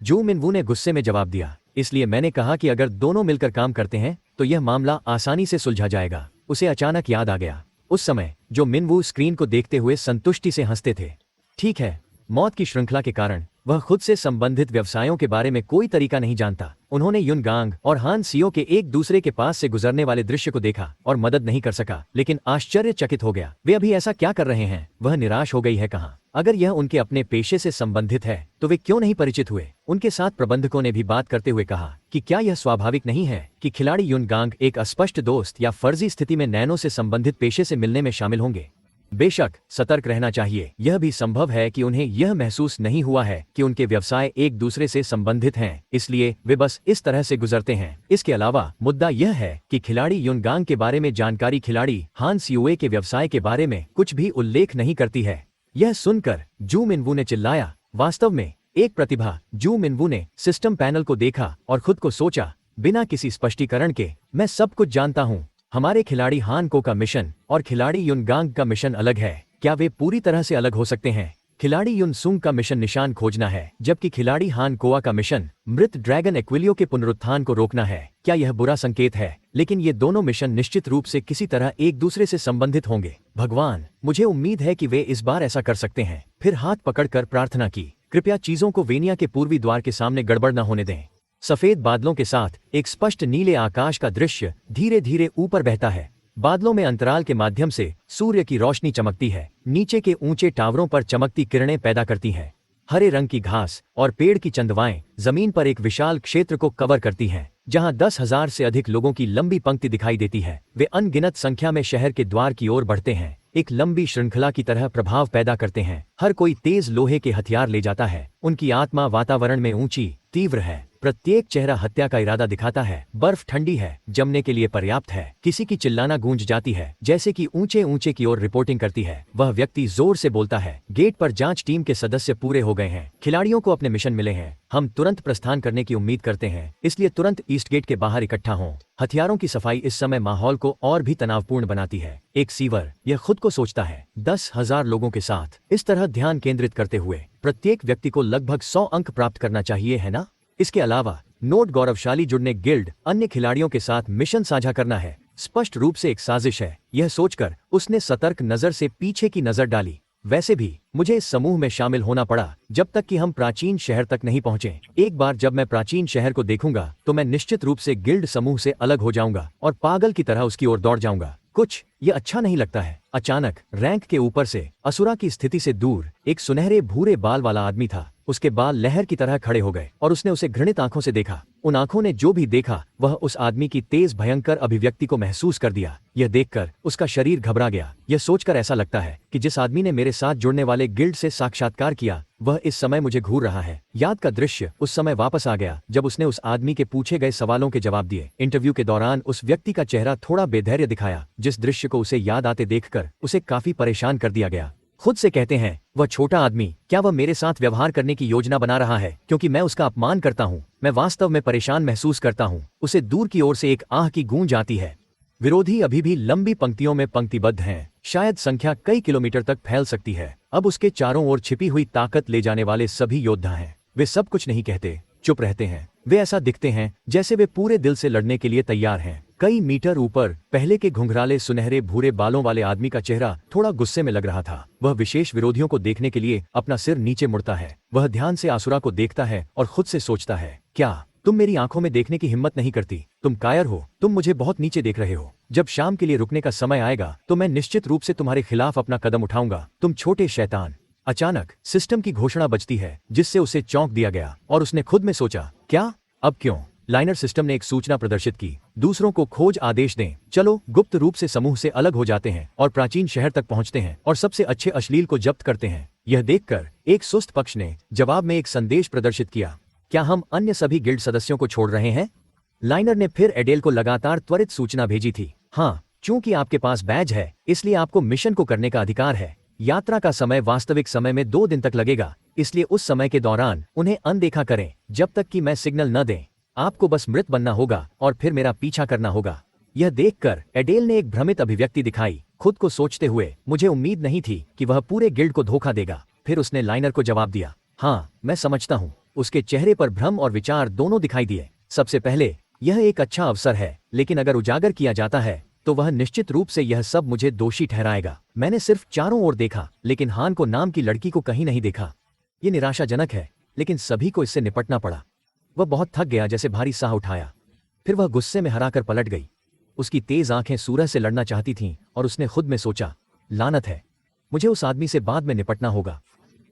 Speaker 1: जू मिनवू ने गुस्से में जवाब दिया, इसलिए मैंने कहा कि अगर दोनों मिलकर काम करते हैं तो यह मामला आसानी से सुलझा जाएगा। उसे अचानक याद आ गया उस समय जो मिनवू स्क्रीन को देखते हुए संतुष्टि से हंसते थे। ठीक है, मौत की श्रृंखला के कारण वह खुद से संबंधित व्यवसायों के बारे में कोई तरीका नहीं जानता। उन्होंने युनगांग और हान सियो के एक दूसरे के पास से गुजरने वाले दृश्य को देखा और मदद नहीं कर सका, लेकिन आश्चर्यचकित हो गया। वे अभी ऐसा क्या कर रहे हैं? वह निराश हो गई है कहाँ? अगर यह उनके अपने पेशे से संबंधित है तो वे क्यों नहीं परिचित हुए? उनके साथ प्रबंधकों ने भी बात करते हुए कहा कि क्या यह स्वाभाविक नहीं है कि खिलाड़ी युनगांग एक अस्पष्ट दोस्त या फर्जी स्थिति में नैनो से संबंधित पेशे से मिलने में शामिल होंगे? बेशक सतर्क रहना चाहिए। यह भी संभव है कि उन्हें यह महसूस नहीं हुआ है कि उनके व्यवसाय एक दूसरे से संबंधित हैं, इसलिए वे बस इस तरह से गुजरते हैं। इसके अलावा मुद्दा यह है कि खिलाड़ी युनगांग के बारे में जानकारी खिलाड़ी हान सियुए के व्यवसाय के बारे में कुछ भी उल्लेख नहीं करती है। यह सुनकर जू मिनवू ने चिल्लाया, वास्तव में एक प्रतिभा। जू मिनवू ने सिस्टम पैनल को देखा और खुद को सोचा, बिना किसी स्पष्टीकरण के मैं सब कुछ जानता हूँ। हमारे खिलाड़ी हान को का मिशन और खिलाड़ी युनगांग का मिशन अलग है। क्या वे पूरी तरह से अलग हो सकते हैं? खिलाड़ी युनसुंग का मिशन निशान खोजना है, जबकि खिलाड़ी हान कोआ का मिशन मृत ड्रैगन एक्विलियो के पुनरुत्थान को रोकना है। क्या यह बुरा संकेत है? लेकिन ये दोनों मिशन निश्चित रूप से किसी तरह एक दूसरे से संबंधित होंगे। भगवान, मुझे उम्मीद है कि वे इस बार ऐसा कर सकते हैं। फिर हाथ पकड़कर प्रार्थना की, कृपया चीजों को वेनिया के पूर्वी द्वार के सामने गड़बड़ न होने दें। सफेद बादलों के साथ एक स्पष्ट नीले आकाश का दृश्य धीरे धीरे ऊपर बहता है। बादलों में अंतराल के माध्यम से सूर्य की रोशनी चमकती है, नीचे के ऊंचे टावरों पर चमकती किरणें पैदा करती हैं। हरे रंग की घास और पेड़ की चंदवाएं जमीन पर एक विशाल क्षेत्र को कवर करती हैं, जहां 10,000 से अधिक लोगों की लंबी पंक्ति दिखाई देती है। वे अनगिनत संख्या में शहर के द्वार की ओर बढ़ते हैं, एक लंबी श्रृंखला की तरह प्रभाव पैदा करते हैं। हर कोई तेज लोहे के हथियार ले जाता है। उनकी आत्मा वातावरण में ऊंची, तीव्र है। प्रत्येक चेहरा हत्या का इरादा दिखाता है। बर्फ ठंडी है, जमने के लिए पर्याप्त है। किसी की चिल्लाना गूंज जाती है, जैसे कि ऊंचे ऊंचे की ओर रिपोर्टिंग करती है। वह व्यक्ति जोर से बोलता है, गेट पर जांच टीम के सदस्य पूरे हो गए हैं। खिलाड़ियों को अपने मिशन मिले हैं। हम तुरंत प्रस्थान करने की उम्मीद करते हैं, इसलिए तुरंत ईस्ट गेट के बाहर इकट्ठा हों। हथियारों की सफाई इस समय माहौल को और भी तनावपूर्ण बनाती है। एक सीवर, यह खुद को सोचता है, 10,000 लोगों के साथ इस तरह ध्यान केंद्रित करते हुए प्रत्येक व्यक्ति को लगभग 100 अंक प्राप्त करना चाहिए, है ना? इसके अलावा नोट गौरवशाली जुड़ने गिल्ड अन्य खिलाड़ियों के साथ मिशन साझा करना है। स्पष्ट रूप से एक साजिश है। यह सोचकर उसने सतर्क नजर से पीछे की नजर डाली। वैसे भी मुझे इस समूह में शामिल होना पड़ा जब तक कि हम प्राचीन शहर तक नहीं पहुंचे। एक बार जब मैं प्राचीन शहर को देखूंगा तो मैं निश्चित रूप से गिल्ड समूह से अलग हो जाऊंगा और पागल की तरह उसकी ओर दौड़ जाऊंगा। कुछ ये अच्छा नहीं लगता है। अचानक रैंक के ऊपर से असुरा की स्थिति से दूर एक सुनहरे भूरे बाल वाला आदमी था। उसके बाल लहर की तरह खड़े हो गए और उसने उसे घृणित आंखों से देखा। उन आंखों ने जो भी देखा वह उस आदमी की तेज भयंकर अभिव्यक्ति को महसूस कर दिया। यह देखकर उसका शरीर घबरा गया। यह सोचकर ऐसा लगता है कि जिस आदमी ने मेरे साथ जुड़ने वाले गिल्ड से साक्षात्कार किया वह इस समय मुझे घूर रहा है। याद का दृश्य उस समय वापस आ गया जब उसने उस आदमी के पूछे गए सवालों के जवाब दिए। इंटरव्यू के दौरान उस व्यक्ति का चेहरा थोड़ा बेधैर्य दिखाया, जिस दृश्य को उसे याद आते देखकर उसे काफी परेशान कर दिया गया। खुद से कहते हैं, वह छोटा आदमी, क्या वह मेरे साथ व्यवहार करने की योजना बना रहा है क्योंकि मैं उसका अपमान करता हूँ? मैं वास्तव में परेशान महसूस करता हूँ। उसे दूर की ओर से एक आह की गूंज आती है। विरोधी अभी भी लंबी पंक्तियों में पंक्तिबद्ध हैं। शायद संख्या कई किलोमीटर तक फैल सकती है। अब उसके चारों ओर छिपी हुई ताकत ले जाने वाले सभी योद्धा हैं। वे सब कुछ नहीं कहते, चुप रहते हैं। वे ऐसा दिखते हैं जैसे वे पूरे दिल से लड़ने के लिए तैयार हैं। कई मीटर ऊपर पहले के घुंघराले सुनहरे भूरे बालों वाले आदमी का चेहरा थोड़ा गुस्से में लग रहा था। वह विशेष विरोधियों को देखने के लिए अपना सिर नीचे मुड़ता है। वह ध्यान से आसुरा को देखता है और खुद से सोचता है, क्या तुम मेरी आंखों में देखने की हिम्मत नहीं करती? तुम कायर हो। तुम मुझे बहुत नीचे देख रहे हो। जब शाम के लिए रुकने का समय आएगा तो मैं निश्चित रूप से तुम्हारे खिलाफ अपना कदम उठाऊंगा। तुम छोटे शैतान। अचानक सिस्टम की घोषणा बजती है जिससे उसे चौंक दिया गया और उसने खुद में सोचा, क्या अब क्यों? लाइनर सिस्टम ने एक सूचना प्रदर्शित की, दूसरों को खोज आदेश दें, चलो गुप्त रूप से समूह से अलग हो जाते हैं और प्राचीन शहर तक पहुंचते हैं और सबसे अच्छे अश्लील को जब्त करते हैं। यह देखकर एक सुस्त पक्ष ने जवाब में एक संदेश प्रदर्शित किया, क्या हम अन्य सभी गिल्ड सदस्यों को छोड़ रहे हैं? लाइनर ने फिर एडेल को लगातार त्वरित सूचना भेजी थी, हाँ, चूंकि आपके पास बैज है इसलिए आपको मिशन को करने का अधिकार है। यात्रा का समय वास्तविक समय में 2 दिन तक लगेगा, इसलिए उस समय के दौरान उन्हें अनदेखा करें जब तक कि मैं सिग्नल न दें। आपको बस मृत बनना होगा और फिर मेरा पीछा करना होगा। यह देखकर एडेल ने एक भ्रमित अभिव्यक्ति दिखाई, खुद को सोचते हुए, मुझे उम्मीद नहीं थी कि वह पूरे गिल्ड को धोखा देगा। फिर उसने लाइनर को जवाब दिया, हाँ, मैं समझता हूँ। उसके चेहरे पर भ्रम और विचार दोनों दिखाई दिए। सबसे पहले, यह एक अच्छा अवसर है, लेकिन अगर उजागर किया जाता है तो वह निश्चित रूप से यह सब मुझे दोषी ठहराएगा। मैंने सिर्फ चारों ओर देखा, लेकिन हान को नाम की लड़की को कहीं नहीं देखा। ये निराशाजनक है, लेकिन सभी को इससे निपटना पड़ा। वह बहुत थक गया, जैसे भारी साह उठाया। फिर वह गुस्से में हराकर पलट गई। उसकी तेज आंखें सूरज से लड़ना चाहती थीं और उसने खुद में सोचा, लानत है, मुझे उस आदमी से बाद में निपटना होगा,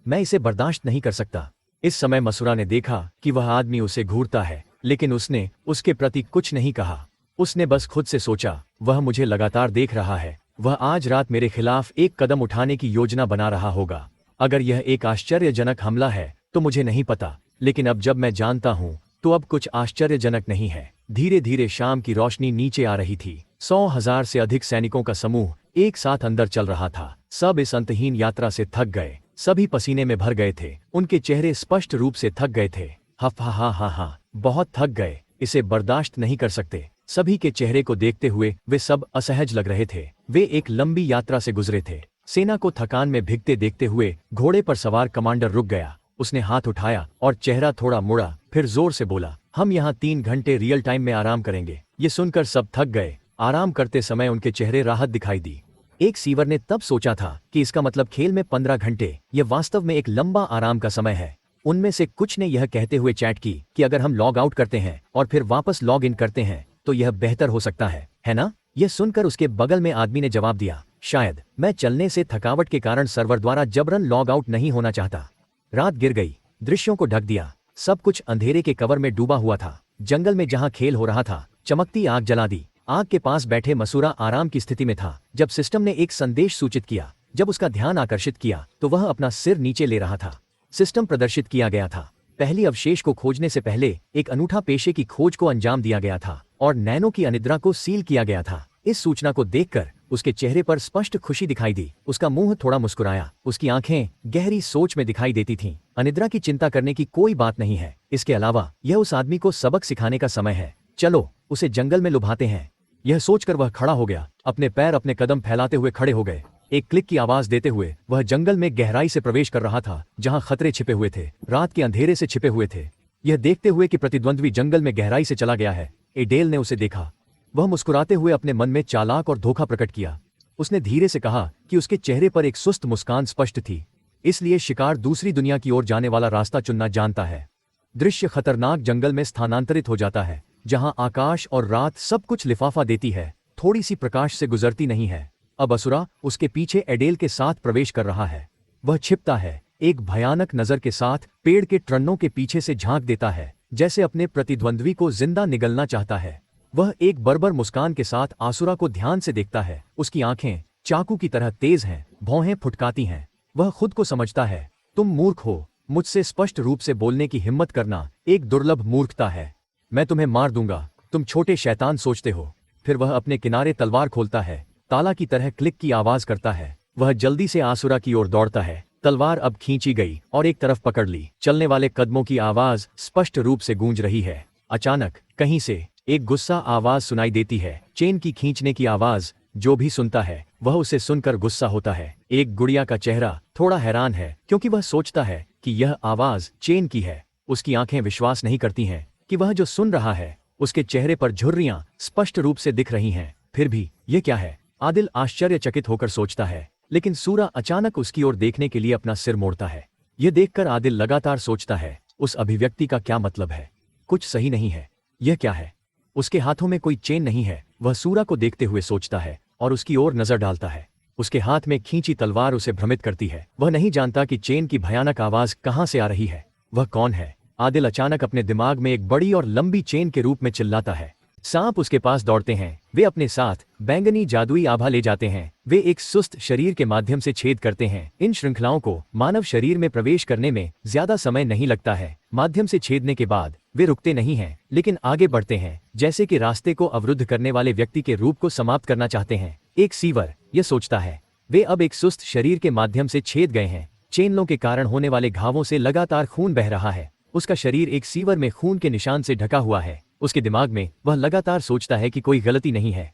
Speaker 1: मैं इसे बर्दाश्त नहीं कर सकता। इस समय मसूरा ने देखा कि वह आदमी उसे घूरता है, लेकिन उसने उसके प्रति कुछ नहीं कहा। उसने बस खुद से सोचा, वह मुझे लगातार देख रहा है, वह आज रात मेरे खिलाफ एक कदम उठाने की योजना बना रहा होगा। अगर यह एक आश्चर्यजनक हमला है तो मुझे नहीं पता, लेकिन अब जब मैं जानता हूं तो अब कुछ आश्चर्यजनक नहीं है। धीरे धीरे शाम की रोशनी नीचे आ रही थी। 100,000 से अधिक सैनिकों का समूह एक साथ अंदर चल रहा था। सब इस अंतहीन यात्रा से थक गए, सभी पसीने में भर गए थे, उनके चेहरे स्पष्ट रूप से थक गए थे। हा, बहुत थक गए, इसे बर्दाश्त नहीं कर सकते। सभी के चेहरे को देखते हुए वे सब असहज लग रहे थे। वे एक लंबी यात्रा से गुजरे थे। सेना को थकान में भिगते देखते हुए घोड़े पर सवार कमांडर रुक गया। उसने हाथ उठाया और चेहरा थोड़ा मुड़ा, फिर जोर से बोला, हम यहाँ 3 घंटे रियल टाइम में आराम करेंगे। ये सुनकर सब थक गए। आराम करते समय उनके चेहरे राहत दिखाई दी। एक सीवर ने तब सोचा था कि इसका मतलब खेल में 15 घंटे, यह वास्तव में एक लंबा आराम का समय है। उनमें से कुछ ने यह कहते हुए चैट की कि अगर हम लॉग आउट करते हैं और फिर वापस लॉग इन करते हैं तो यह बेहतर हो सकता है ना? यह सुनकर उसके बगल में आदमी ने जवाब दिया, शायद मैं चलने से थकावट के कारण सर्वर द्वारा जबरन लॉग आउट नहीं होना चाहता। रात गिर गई, दृश्यों को ढक दिया। सब कुछ अंधेरे के कवर में डूबा हुआ था। जंगल में जहां खेल हो रहा था, चमकती आग जला दी। आग के पास बैठे मसूरा आराम की स्थिति में था जब सिस्टम ने एक संदेश सूचित किया। जब उसका ध्यान आकर्षित किया तो वह अपना सिर नीचे ले रहा था। सिस्टम प्रदर्शित किया गया था, पहली अवशेष को खोजने से पहले एक अनूठा पेशे की खोज को अंजाम दिया गया था और नैनो की अनिद्रा को सील किया गया था। इस सूचना को देखकर उसके चेहरे पर स्पष्ट खुशी दिखाई दी। उसका मुंह थोड़ा मुस्कुराया, उसकी आंखें गहरी सोच में दिखाई देती थीं। अनिद्रा की चिंता करने की कोई बात नहीं है। इसके अलावा यह उस आदमी को सबक सिखाने का समय है। चलो उसे जंगल में लुभाते हैं। यह सोचकर वह खड़ा हो गया, अपने पैर अपने कदम फैलाते हुए खड़े हो गए। एक क्लिक की आवाज देते हुए वह जंगल में गहराई से प्रवेश कर रहा था जहां खतरे छिपे हुए थे, रात के अंधेरे से छिपे हुए थे। यह देखते हुए कि प्रतिद्वंद्वी जंगल में गहराई से चला गया है, एडेल ने उसे देखा। वह मुस्कुराते हुए अपने मन में चालाक और धोखा प्रकट किया। उसने धीरे से कहा कि उसके चेहरे पर एक सुस्त मुस्कान स्पष्ट थी, इसलिए शिकार दूसरी दुनिया की ओर जाने वाला रास्ता चुनना जानता है। दृश्य खतरनाक जंगल में स्थानांतरित हो जाता है जहां आकाश और रात सब कुछ लिफाफा देती है, थोड़ी सी प्रकाश से गुजरती नहीं है। अब असुरा उसके पीछे एडेल के साथ प्रवेश कर रहा है। वह छिपता है, एक भयानक नजर के साथ पेड़ के टर्नों के पीछे से झांक देता है, जैसे अपने प्रतिद्वंद्वी को जिंदा निगलना चाहता है। वह एक बर्बर मुस्कान के साथ आसुरा को ध्यान से देखता है। उसकी आंखें चाकू की तरह तेज हैं, भौहें फुटकाती हैं। वह खुद को समझता है, तुम मूर्ख हो, मुझसे स्पष्ट रूप से बोलने की हिम्मत करना एक दुर्लभ मूर्खता है। मैं तुम्हें मार दूंगा, तुम छोटे शैतान सोचते हो। फिर वह अपने किनारे तलवार खोलता है, ताला की तरह क्लिक की आवाज करता है। वह जल्दी से आसुरा की ओर दौड़ता है। तलवार अब खींची गई और एक तरफ पकड़ ली। चलने वाले कदमों की आवाज स्पष्ट रूप से गूंज रही है। अचानक कहीं से एक गुस्सा आवाज सुनाई देती है, चेन की खींचने की आवाज। जो भी सुनता है वह उसे सुनकर गुस्सा होता है। एक गुड़िया का चेहरा थोड़ा हैरान है क्योंकि वह सोचता है कि यह आवाज चेन की है। उसकी आंखें विश्वास नहीं करती हैं कि वह जो सुन रहा है। उसके चेहरे पर झुर्रियां स्पष्ट रूप से दिख रही हैं। फिर भी यह क्या है? आदिल आश्चर्यचकित होकर सोचता है, लेकिन सूरा अचानक उसकी ओर देखने के लिए अपना सिर मोड़ता है। यह देखकर आदिल लगातार सोचता है, उस अभिव्यक्ति का क्या मतलब है? कुछ सही नहीं है। यह क्या है? उसके हाथों में कोई चेन नहीं है। वह सूरा को देखते हुए सोचता है और उसकी ओर नजर डालता है। उसके हाथ में खींची तलवार उसे भ्रमित करती है। वह नहीं जानता कि चेन की भयानक आवाज कहां से आ रही है। वह कौन है? आदिल अचानक अपने दिमाग में एक बड़ी और लंबी चेन के रूप में चिल्लाता है। सांप उसके पास दौड़ते हैं। वे अपने साथ बैंगनी जादुई आभा ले जाते हैं। वे एक सुस्त शरीर के माध्यम से छेद करते हैं। इन श्रृंखलाओं को मानव शरीर में प्रवेश करने में ज्यादा समय नहीं लगता है। माध्यम से छेदने के बाद वे रुकते नहीं हैं, लेकिन आगे बढ़ते हैं, जैसे कि रास्ते को अवरुद्ध करने वाले व्यक्ति के रूप को समाप्त करना चाहते हैं। एक सीवर यह सोचता है। वे अब एक सुस्त शरीर के माध्यम से छेद गए हैं। चेनलों के कारण होने वाले घावों से लगातार खून बह रहा है। उसका शरीर एक सीवर में खून के निशान से ढका हुआ है। उसके दिमाग में वह लगातार सोचता है कि कोई गलती नहीं है।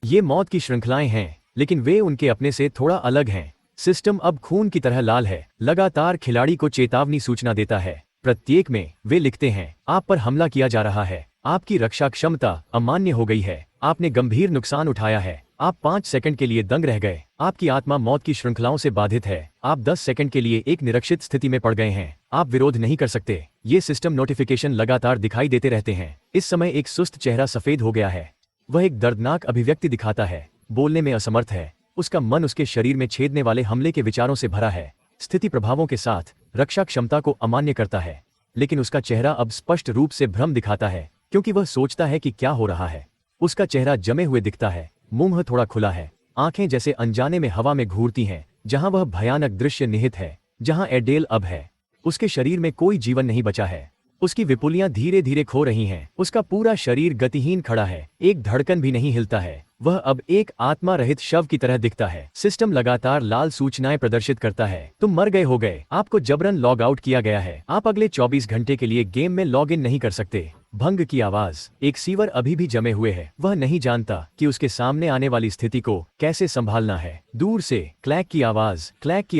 Speaker 1: ये मौत की श्रृंखलाएं हैं, लेकिन वे उनके अपने से थोड़ा अलग हैं। सिस्टम अब खून की तरह लाल है, लगातार खिलाड़ी को चेतावनी सूचना देता है। प्रत्येक में वे लिखते हैं, आप पर हमला किया जा रहा है, आपकी रक्षा क्षमता अमान्य हो गई है, आपने गंभीर नुकसान उठाया है, आप 5 सेकंड के लिए दंग रह गए, आपकी आत्मा मौत की श्रृंखलाओं से बाधित है, आप 10 सेकंड के लिए एक निरक्षित स्थिति में पड़ गए हैं, आप विरोध नहीं कर सकते। ये सिस्टम नोटिफिकेशन लगातार दिखाई देते रहते हैं। इस समय एक सुस्त चेहरा सफेद हो गया है। वह एक दर्दनाक अभिव्यक्ति दिखाता है, बोलने में असमर्थ है। उसका मन उसके शरीर में छेदने वाले हमले के विचारों से भरा है। स्थिति प्रभावों के साथ रक्षा क्षमता को अमान्य करता है, लेकिन उसका चेहरा अब स्पष्ट रूप से भ्रम दिखाता है, क्योंकि वह सोचता है कि क्या हो रहा है। उसका चेहरा जमे हुए दिखता है, मुंह थोड़ा खुला है, आंखें जैसे अनजाने में हवा में घूरती हैं, जहां वह भयानक दृश्य निहित है, जहां एडेल अब है। उसके शरीर में कोई जीवन नहीं बचा है। उसकी विपुलियां धीरे धीरे खो रही हैं। उसका पूरा शरीर गतिहीन खड़ा है, एक धड़कन भी नहीं हिलता है। वह अब एक आत्मा रहित शव की तरह दिखता है। सिस्टम लगातार लाल सूचनाएं प्रदर्शित करता है, तुम मर गए हो गए, आपको जबरन लॉग आउट किया गया है, आप अगले 24 घंटे के लिए गेम में लॉग इन नहीं कर सकते। भंग की आवाज। एक सीवर अभी भी जमे हुए है। वह नहीं जानता कि उसके सामने आने वाली स्थिति को कैसे संभालना है। दूर से क्लैक की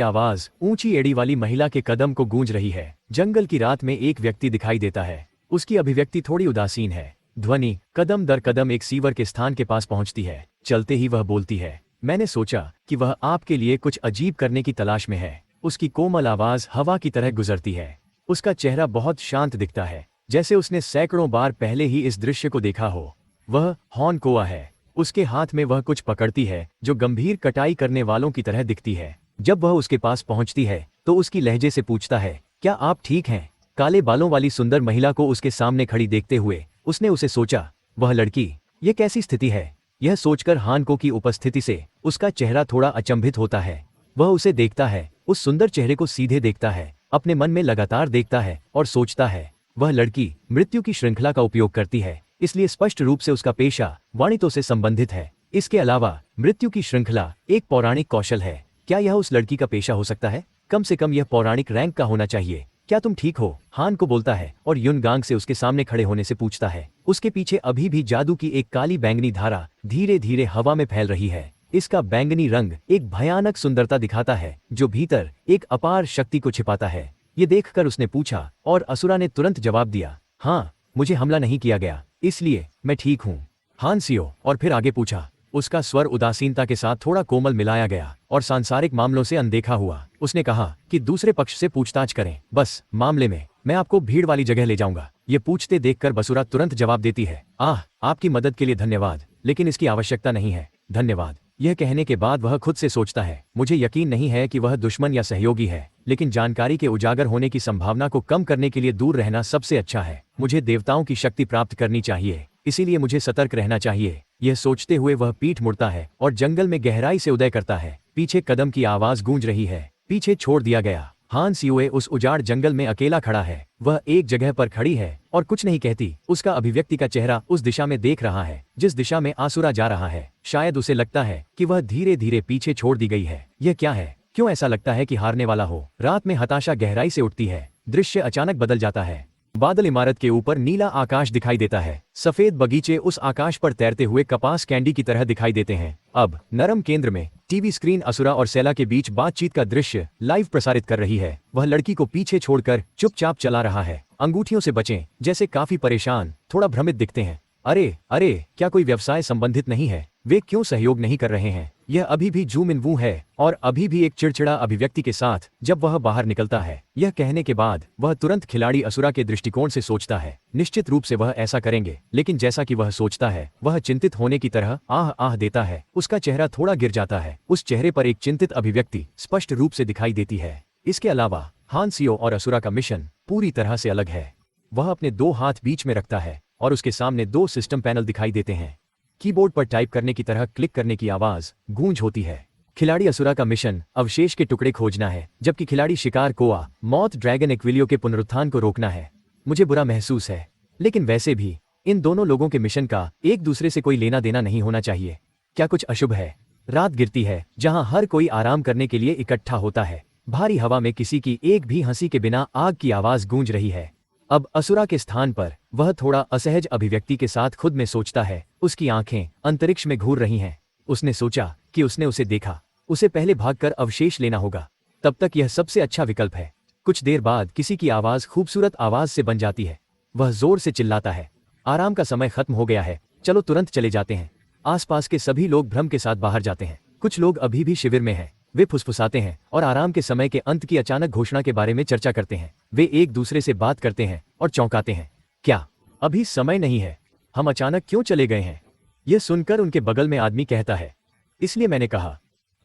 Speaker 1: आवाज ऊंची एड़ी वाली महिला के कदम को गूंज रही है। जंगल की रात में एक व्यक्ति दिखाई देता है। उसकी अभिव्यक्ति थोड़ी उदासीन है। ध्वनि कदम दर कदम एक सीवर के स्थान के पास पहुंचती है। चलते ही वह बोलती है, मैंने सोचा कि वह आपके लिए कुछ अजीब करने की तलाश में है। उसकी कोमल आवाज हवा की तरह गुजरती है। उसका चेहरा बहुत शांत दिखता है, जैसे उसने सैकड़ों बार पहले ही इस दृश्य को देखा हो। वह हॉर्न कोआ है। उसके हाथ में वह कुछ पकड़ती है जो गंभीर कटाई करने वालों की तरह दिखती है। जब वह उसके पास पहुंचती है तो उसकी लहजे से पूछता है, क्या आप ठीक हैं? काले बालों वाली सुंदर महिला को उसके सामने खड़ी देखते हुए उसने उसे सोचा, वह लड़की, ये कैसी स्थिति है? यह सोचकर हानको की उपस्थिति से उसका चेहरा थोड़ा अचंभित होता है। वह उसे देखता है, उस सुंदर चेहरे को सीधे देखता है, अपने मन में लगातार देखता है और सोचता है, वह लड़की मृत्यु की श्रृंखला का उपयोग करती है, इसलिए स्पष्ट रूप से उसका पेशा वाणिज्य से संबंधित है। इसके अलावा मृत्यु की श्रृंखला एक पौराणिक कौशल है। क्या यह उस लड़की का पेशा हो सकता है? कम से कम यह पौराणिक रैंक का होना चाहिए। क्या तुम ठीक हो? हान को बोलता है और युनगांग से उसके सामने खड़े होने से पूछता है। उसके पीछे अभी भी जादू की एक काली बैंगनी धारा धीरे धीरे हवा में फैल रही है। इसका बैंगनी रंग एक भयानक सुंदरता दिखाता है जो भीतर एक अपार शक्ति को छिपाता है। ये देखकर उसने पूछा और असुरा ने तुरंत जवाब दिया, हाँ, मुझे हमला नहीं किया गया, इसलिए मैं ठीक हूँ। हानसियो। और फिर आगे पूछा। उसका स्वर उदासीनता के साथ थोड़ा कोमल मिलाया गया और सांसारिक मामलों से अनदेखा हुआ। उसने कहा कि दूसरे पक्ष से पूछताछ करें, बस मामले में मैं आपको भीड़ वाली जगह ले जाऊंगा। ये पूछते देखकर बसुरा तुरंत जवाब देती है, आपकी मदद के लिए धन्यवाद, लेकिन इसकी आवश्यकता नहीं है, धन्यवाद। यह कहने के बाद वह खुद से सोचता है, मुझे यकीन नहीं है कि वह दुश्मन या सहयोगी है, लेकिन जानकारी के उजागर होने की संभावना को कम करने के लिए दूर रहना सबसे अच्छा है। मुझे देवताओं की शक्ति प्राप्त करनी चाहिए, इसीलिए मुझे सतर्क रहना चाहिए। यह सोचते हुए वह पीठ मुड़ता है और जंगल में गहराई से उदय करता है। पीछे कदम की आवाज गूंज रही है। पीछे छोड़ दिया गया। हानसियो उस उजाड़ जंगल में अकेला खड़ा है। वह एक जगह पर खड़ी है और कुछ नहीं कहती। उसका अभिव्यक्ति का चेहरा उस दिशा में देख रहा है जिस दिशा में आसुरा जा रहा है। शायद उसे लगता है कि वह धीरे धीरे पीछे छोड़ दी गई है। यह क्या है? क्यों ऐसा लगता है कि हारने वाला हो? रात में हताशा गहराई से उठती है। दृश्य अचानक बदल जाता है। बादल इमारत के ऊपर नीला आकाश दिखाई देता है। सफेद बगीचे उस आकाश पर तैरते हुए कपास कैंडी की तरह दिखाई देते हैं। अब नरम केंद्र में टीवी स्क्रीन असुरा और सेला के बीच बातचीत का दृश्य लाइव प्रसारित कर रही है। वह लड़की को पीछे छोड़कर चुपचाप चला रहा है। अंगूठियों से बचें, जैसे काफी परेशान, थोड़ा भ्रमित दिखते हैं। अरे अरे, क्या कोई व्यवसाय संबंधित नहीं है? वे क्यों सहयोग नहीं कर रहे हैं? यह अभी भी जू मिनवू है और अभी भी एक चिड़चिड़ा अभिव्यक्ति के साथ जब वह बाहर निकलता है। यह कहने के बाद वह तुरंत खिलाड़ी असुरा के दृष्टिकोण से सोचता है। निश्चित रूप से वह ऐसा करेंगे, लेकिन जैसा कि वह सोचता है वह चिंतित होने की तरह आह आह देता है। उसका चेहरा थोड़ा गिर जाता है। उस चेहरे पर एक चिंतित अभिव्यक्ति स्पष्ट रूप से दिखाई देती है। इसके अलावा हानसियो और असुरा का मिशन पूरी तरह से अलग है। वह अपने दो हाथ बीच में रखता है और उसके सामने दो सिस्टम पैनल दिखाई देते हैं। कीबोर्ड पर टाइप करने की तरह क्लिक करने की आवाज गूंज होती है। खिलाड़ी असुरा का मिशन अवशेष के टुकड़े खोजना है, जबकि खिलाड़ी शिकार कोआ मौत ड्रैगन एक्विलियो के पुनरुत्थान को रोकना है। मुझे बुरा महसूस है, लेकिन वैसे भी इन दोनों लोगों के मिशन का एक दूसरे से कोई लेना देना नहीं होना चाहिए। क्या कुछ अशुभ है? रात गिरती है, जहां हर कोई आराम करने के लिए इकट्ठा होता है। भारी हवा में किसी की एक भी हंसी के बिना आग की आवाज गूंज रही है। अब असुरा के स्थान पर वह थोड़ा असहज अभिव्यक्ति के साथ खुद में सोचता है। उसकी आंखें अंतरिक्ष में घूर रही हैं। उसने सोचा कि उसने उसे देखा। उसे पहले भागकर अवशेष लेना होगा, तब तक यह सबसे अच्छा विकल्प है। कुछ देर बाद किसी की आवाज खूबसूरत आवाज से बन जाती है। वह जोर से चिल्लाता है, आराम का समय खत्म हो गया है, चलो तुरंत चले जाते हैं। आसपास के सभी लोग भ्रम के साथ बाहर जाते हैं। कुछ लोग अभी भी शिविर में हैं। वे फुसफुसाते हैं और आराम के समय के अंत की अचानक घोषणा के बारे में चर्चा करते हैं। वे एक दूसरे से बात करते हैं और चौंकाते हैं। क्या अभी समय नहीं है? हम अचानक क्यों चले गए हैं? यह सुनकर उनके बगल में आदमी कहता है, इसलिए मैंने कहा,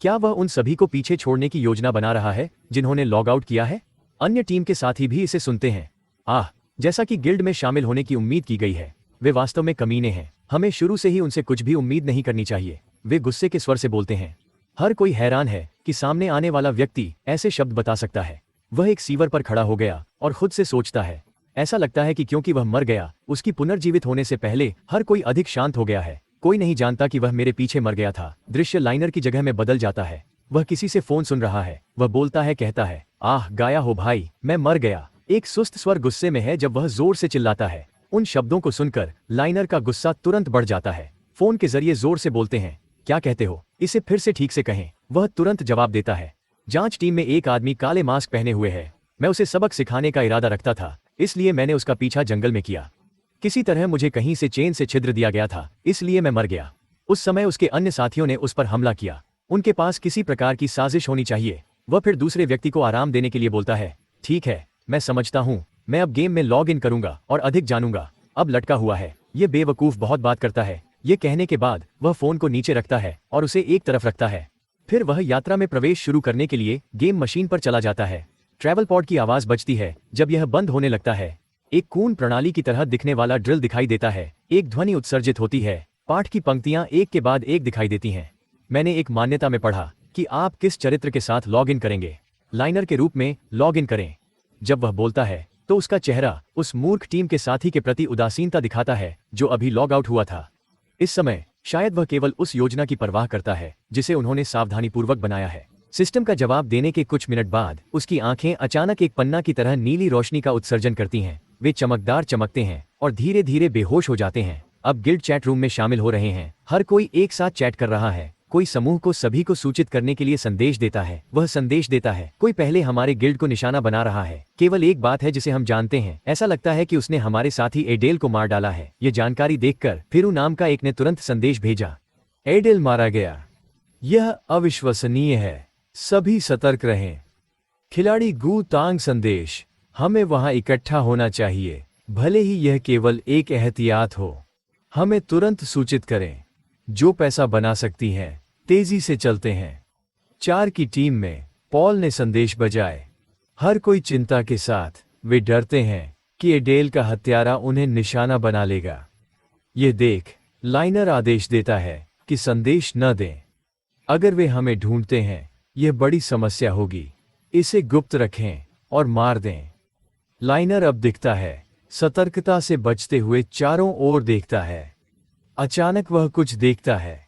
Speaker 1: क्या वह उन सभी को पीछे छोड़ने की योजना बना रहा है जिन्होंने लॉग आउट किया है? अन्य टीम के साथी भी इसे सुनते हैं। जैसा कि गिल्ड में शामिल होने की उम्मीद की गई है, वे वास्तव में कमीने हैं। हमें शुरू से ही उनसे कुछ भी उम्मीद नहीं करनी चाहिए। वे गुस्से के स्वर से बोलते हैं। हर कोई हैरान है कि सामने आने वाला व्यक्ति ऐसे शब्द बता सकता है। वह एक सीवर पर खड़ा हो गया और खुद से सोचता है, ऐसा लगता है कि क्योंकि वह मर गया, उसकी पुनर्जीवित होने से पहले हर कोई अधिक शांत हो गया है। कोई नहीं जानता कि वह मेरे पीछे मर गया था। दृश्य लाइनर की जगह में बदल जाता है। वह किसी से फोन सुन रहा है। वह बोलता है, कहता है, गाया हो भाई, मैं मर गया। एक सुस्त स्वर गुस्से में है जब वह जोर से चिल्लाता है। उन शब्दों को सुनकर लाइनर का गुस्सा तुरंत बढ़ जाता है। फोन के जरिए जोर से बोलते हैं, क्या कहते हो? इसे फिर से ठीक से कहें। वह तुरंत जवाब देता है, जांच टीम में एक आदमी काले मास्क पहने हुए है। मैं उसे सबक सिखाने का इरादा रखता था, इसलिए मैंने उसका पीछा जंगल में किया। किसी तरह मुझे कहीं से चेन से छिद्र दिया गया था, इसलिए मैं मर गया। उस समय उसके अन्य साथियों ने उस पर हमला किया। उनके पास किसी प्रकार की साजिश होनी चाहिए। वह फिर दूसरे व्यक्ति को आराम देने के लिए बोलता है, ठीक है, मैं समझता हूँ, मैं अब गेम में लॉग इन करूंगा और अधिक जानूंगा। अब लटका हुआ है, ये बेवकूफ बहुत बात करता है। ये कहने के बाद वह फोन को नीचे रखता है और उसे एक तरफ रखता है। फिर वह यात्रा में प्रवेश शुरू करने के लिए गेम मशीन पर चला जाता है। ट्रैवल पॉड की आवाज बजती है। जब यह बंद होने लगता है, एक कून प्रणाली की तरह दिखने वाला ड्रिल दिखाई देता है। एक ध्वनि उत्सर्जित होती है। पाठ की पंक्तियां एक के बाद एक दिखाई देती हैं। मैंने एक मान्यता में पढ़ा कि आप किस चरित्र के साथ लॉग इन करेंगे। लाइनर के रूप में लॉग इन करें। जब वह बोलता है तो उसका चेहरा उस मूर्ख टीम के साथी के प्रति उदासीनता दिखाता है जो अभी लॉग आउट हुआ था। इस समय शायद वह केवल उस योजना की परवाह करता है जिसे उन्होंने सावधानीपूर्वक बनाया है। सिस्टम का जवाब देने के कुछ मिनट बाद उसकी आंखें अचानक एक पन्ना की तरह नीली रोशनी का उत्सर्जन करती हैं। वे चमकदार चमकते हैं और धीरे धीरे बेहोश हो जाते हैं। अब गिल्ड चैट रूम में शामिल हो रहे हैं। हर कोई एक साथ चैट कर रहा है। कोई समूह को सभी को सूचित करने के लिए संदेश देता है। वह संदेश देता है, कोई पहले हमारे गिल्ड को निशाना बना रहा है। केवल एक बात है जिसे हम जानते हैं, ऐसा लगता है कि उसने हमारे साथी एडेल को मार डाला है। ये जानकारी देखकर फिरू नाम का एक ने तुरंत संदेश भेजा, एडेल मारा गया। यह अविश्वसनीय है, सभी सतर्क रहें। खिलाड़ी गू तांग संदेश, हमें वहां इकट्ठा होना चाहिए, भले ही यह केवल एक एहतियात हो। हमें तुरंत सूचित करें। जो पैसा बना सकती हैं, तेजी से चलते हैं। 4 की टीम में पॉल ने संदेश बजाए। हर कोई चिंता के साथ, वे डरते हैं कि एडेल का हत्यारा उन्हें निशाना बना लेगा। यह देख लाइनर आदेश देता है कि संदेश न दें। अगर वे हमें ढूंढते हैं, यह बड़ी समस्या होगी। इसे गुप्त रखें और मार दें। लाइनर अब दिखता है, सतर्कता से बचते हुए चारों ओर देखता है। अचानक वह कुछ देखता है।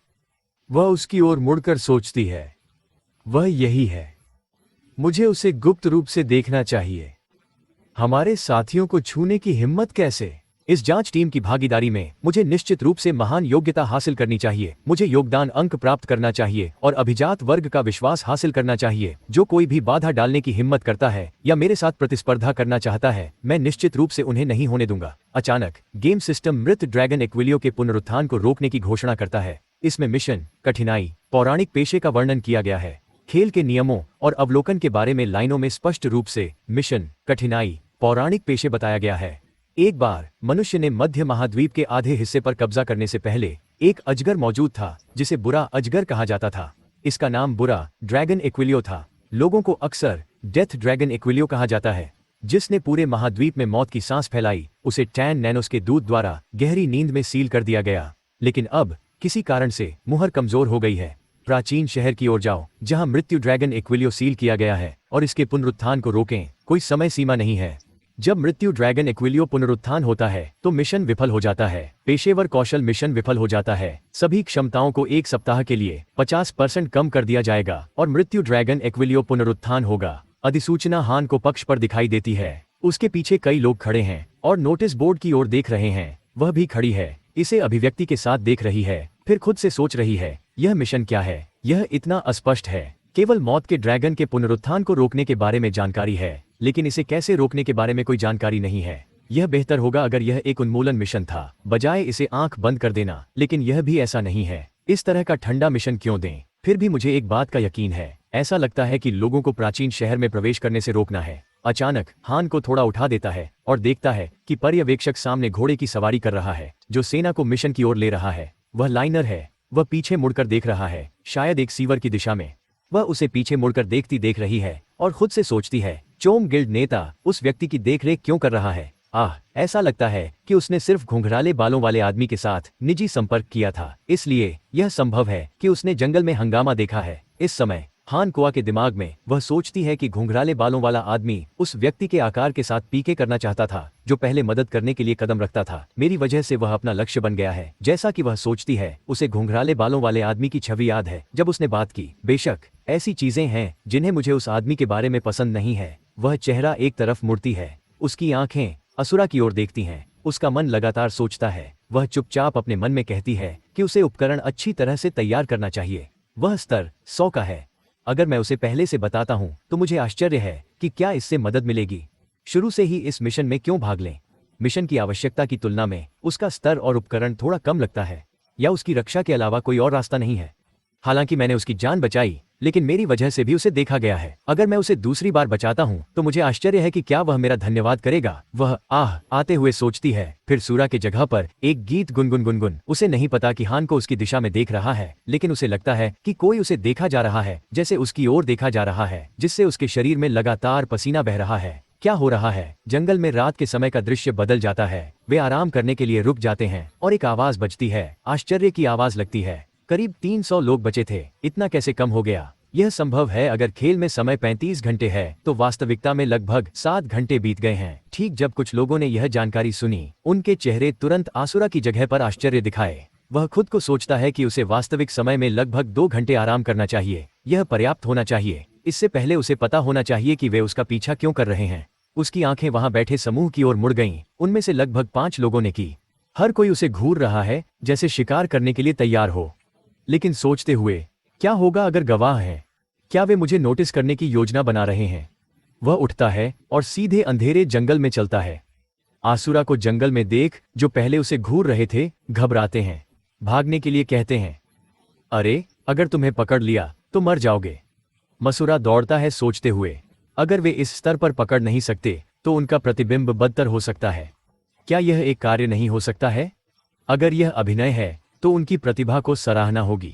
Speaker 1: वह उसकी ओर मुड़कर सोचती है, वह यही है। मुझे उसे गुप्त रूप से देखना चाहिए। हमारे साथियों को छूने की हिम्मत कैसे? इस जांच टीम की भागीदारी में मुझे निश्चित रूप से महान योग्यता हासिल करनी चाहिए, मुझे योगदान अंक प्राप्त करना चाहिए और अभिजात वर्ग का विश्वास हासिल करना चाहिए। जो कोई भी बाधा डालने की हिम्मत करता है या मेरे साथ प्रतिस्पर्धा करना चाहता है, मैं निश्चित रूप से उन्हें नहीं होने दूंगा। अचानक गेम सिस्टम मृत ड्रैगन एक्विलियो के पुनरुत्थान को रोकने की घोषणा करता है। इसमें मिशन, कठिनाई, पौराणिक पेशे का वर्णन किया गया है। खेल के नियमों और अवलोकन के बारे में लाइनों में स्पष्ट रूप से मिशन, कठिनाई, पौराणिक पेशे बताया गया है। एक बार मनुष्य ने मध्य महाद्वीप के आधे हिस्से पर कब्जा करने से पहले एक अजगर मौजूद था जिसे बुरा अजगर कहा जाता था। इसका नाम बुरा ड्रैगन एक्विलियो था। लोगों को अक्सर डेथ ड्रैगन एक्विलियो कहा जाता है। जिसने पूरे महाद्वीप में मौत की सांस फैलाई, उसे टैन नैनोस के दूत द्वारा गहरी नींद में सील कर दिया गया। लेकिन अब किसी कारण से मुहर कमजोर हो गई है। प्राचीन शहर की ओर जाओ जहां मृत्यु ड्रैगन एक्विलियो सील किया गया है और इसके पुनरुत्थान को रोकें। कोई समय सीमा नहीं है। जब मृत्यु ड्रैगन एक्विलियो पुनरुत्थान होता है तो मिशन विफल हो जाता है। पेशेवर कौशल मिशन विफल हो जाता है। सभी क्षमताओं को एक सप्ताह के लिए 50% कम कर दिया जाएगा और मृत्यु ड्रैगन एक्विलियो पुनरुत्थान होगा। अधिसूचना हान को पक्ष पर दिखाई देती है। उसके पीछे कई लोग खड़े हैं और नोटिस बोर्ड की ओर देख रहे हैं। वह भी खड़ी है, इसे अभिव्यक्ति के साथ देख रही है, फिर खुद से सोच रही है, यह मिशन क्या है? यह इतना अस्पष्ट है। केवल मौत के ड्रैगन के पुनरुत्थान को रोकने के बारे में जानकारी है, लेकिन इसे कैसे रोकने के बारे में कोई जानकारी नहीं है। यह बेहतर होगा अगर यह एक उन्मूलन मिशन था, बजाय इसे आंख बंद कर देना। लेकिन यह भी ऐसा नहीं है। इस तरह का ठंडा मिशन क्यों दें? फिर भी मुझे एक बात का यकीन है, ऐसा लगता है कि लोगों को प्राचीन शहर में प्रवेश करने से रोकना है। अचानक हान को थोड़ा उठा देता है और देखता है कि पर्यवेक्षक सामने घोड़े की सवारी कर रहा है, जो सेना को मिशन की ओर ले रहा है। वह लाइनर है। वह पीछे मुड़कर देख रहा है, शायद एक सीवर की दिशा में। वह उसे पीछे मुड़कर देखती देख रही है और खुद से सोचती है, चोम गिल्ड नेता उस व्यक्ति की देखरेख क्यों कर रहा है? ऐसा लगता है कि उसने सिर्फ घुंघराले बालों वाले आदमी के साथ निजी संपर्क किया था, इसलिए यह संभव है कि उसने जंगल में हंगामा देखा है। इस समय हान कोआ के दिमाग में वह सोचती है कि घुंघराले बालों वाला आदमी उस व्यक्ति के आकार के साथ पीके करना चाहता था जो पहले मदद करने के लिए कदम रखता था। मेरी वजह से वह अपना लक्ष्य बन गया है। जैसा कि वह सोचती है, उसे घुंघराले बालों वाले आदमी की छवि याद है जब उसने बात की। बेशक ऐसी चीजें हैं जिन्हें मुझे उस आदमी के बारे में पसंद नहीं है। वह चेहरा एक तरफ मुड़ती है, उसकी आंखें असुरा की ओर देखती हैं। उसका मन लगातार सोचता है। वह चुपचाप अपने मन में कहती है कि उसे उपकरण अच्छी तरह से तैयार करना चाहिए। वह स्तर 100 का है। अगर मैं उसे पहले से बताता हूं तो मुझे आश्चर्य है कि क्या इससे मदद मिलेगी। शुरू से ही इस मिशन में क्यों भाग लें? मिशन की आवश्यकता की तुलना में उसका स्तर और उपकरण थोड़ा कम लगता है, या उसकी रक्षा के अलावा कोई और रास्ता नहीं है। हालांकि मैंने उसकी जान बचाई, लेकिन मेरी वजह से भी उसे देखा गया है। अगर मैं उसे दूसरी बार बचाता हूं तो मुझे आश्चर्य है कि क्या वह मेरा धन्यवाद करेगा। वह आते हुए सोचती है। फिर सूरा के जगह पर एक गीत गुनगुन। उसे नहीं पता कि हान को उसकी दिशा में देख रहा है, लेकिन उसे लगता है कि कोई उसे देखा जा रहा है, जैसे उसकी ओर देखा जा रहा है, जिससे उसके शरीर में लगातार पसीना बह रहा है। क्या हो रहा है? जंगल में रात के समय का दृश्य बदल जाता है। वे आराम करने के लिए रुक जाते हैं और एक आवाज बजती है। आश्चर्य की आवाज लगती है। करीब 300 लोग बचे थे। इतना कैसे कम हो गया? यह संभव है अगर खेल में समय 35 घंटे है तो वास्तविकता में लगभग 7 घंटे बीत गए हैं। ठीक जब कुछ लोगों ने यह जानकारी सुनी, उनके चेहरे तुरंत आसुरा की जगह पर आश्चर्य दिखाए। वह खुद को सोचता है कि उसे वास्तविक समय में लगभग 2 घंटे आराम करना चाहिए। यह पर्याप्त होना चाहिए। इससे पहले उसे पता होना चाहिए कि वे उसका पीछा क्यों कर रहे हैं। उसकी आंखें वहां बैठे समूह की ओर मुड़ गईं। उनमें से लगभग 5 लोगों ने की। हर कोई उसे घूर रहा है, जैसे शिकार करने के लिए तैयार हो। लेकिन सोचते हुए, क्या होगा अगर गवाह हैं? क्या वे मुझे नोटिस करने की योजना बना रहे हैं? वह उठता है और सीधे अंधेरे जंगल में चलता है। आसुरा को जंगल में देख जो पहले उसे घूर रहे थे घबराते हैं, भागने के लिए कहते हैं, अरे अगर तुम्हें पकड़ लिया तो मर जाओगे। मसूरा दौड़ता है सोचते हुए, अगर वे इस स्तर पर पकड़ नहीं सकते तो उनका प्रतिबिंब बदतर हो सकता है। क्या यह एक कार्य नहीं हो सकता है? अगर यह अभिनय है तो उनकी प्रतिभा को सराहना होगी।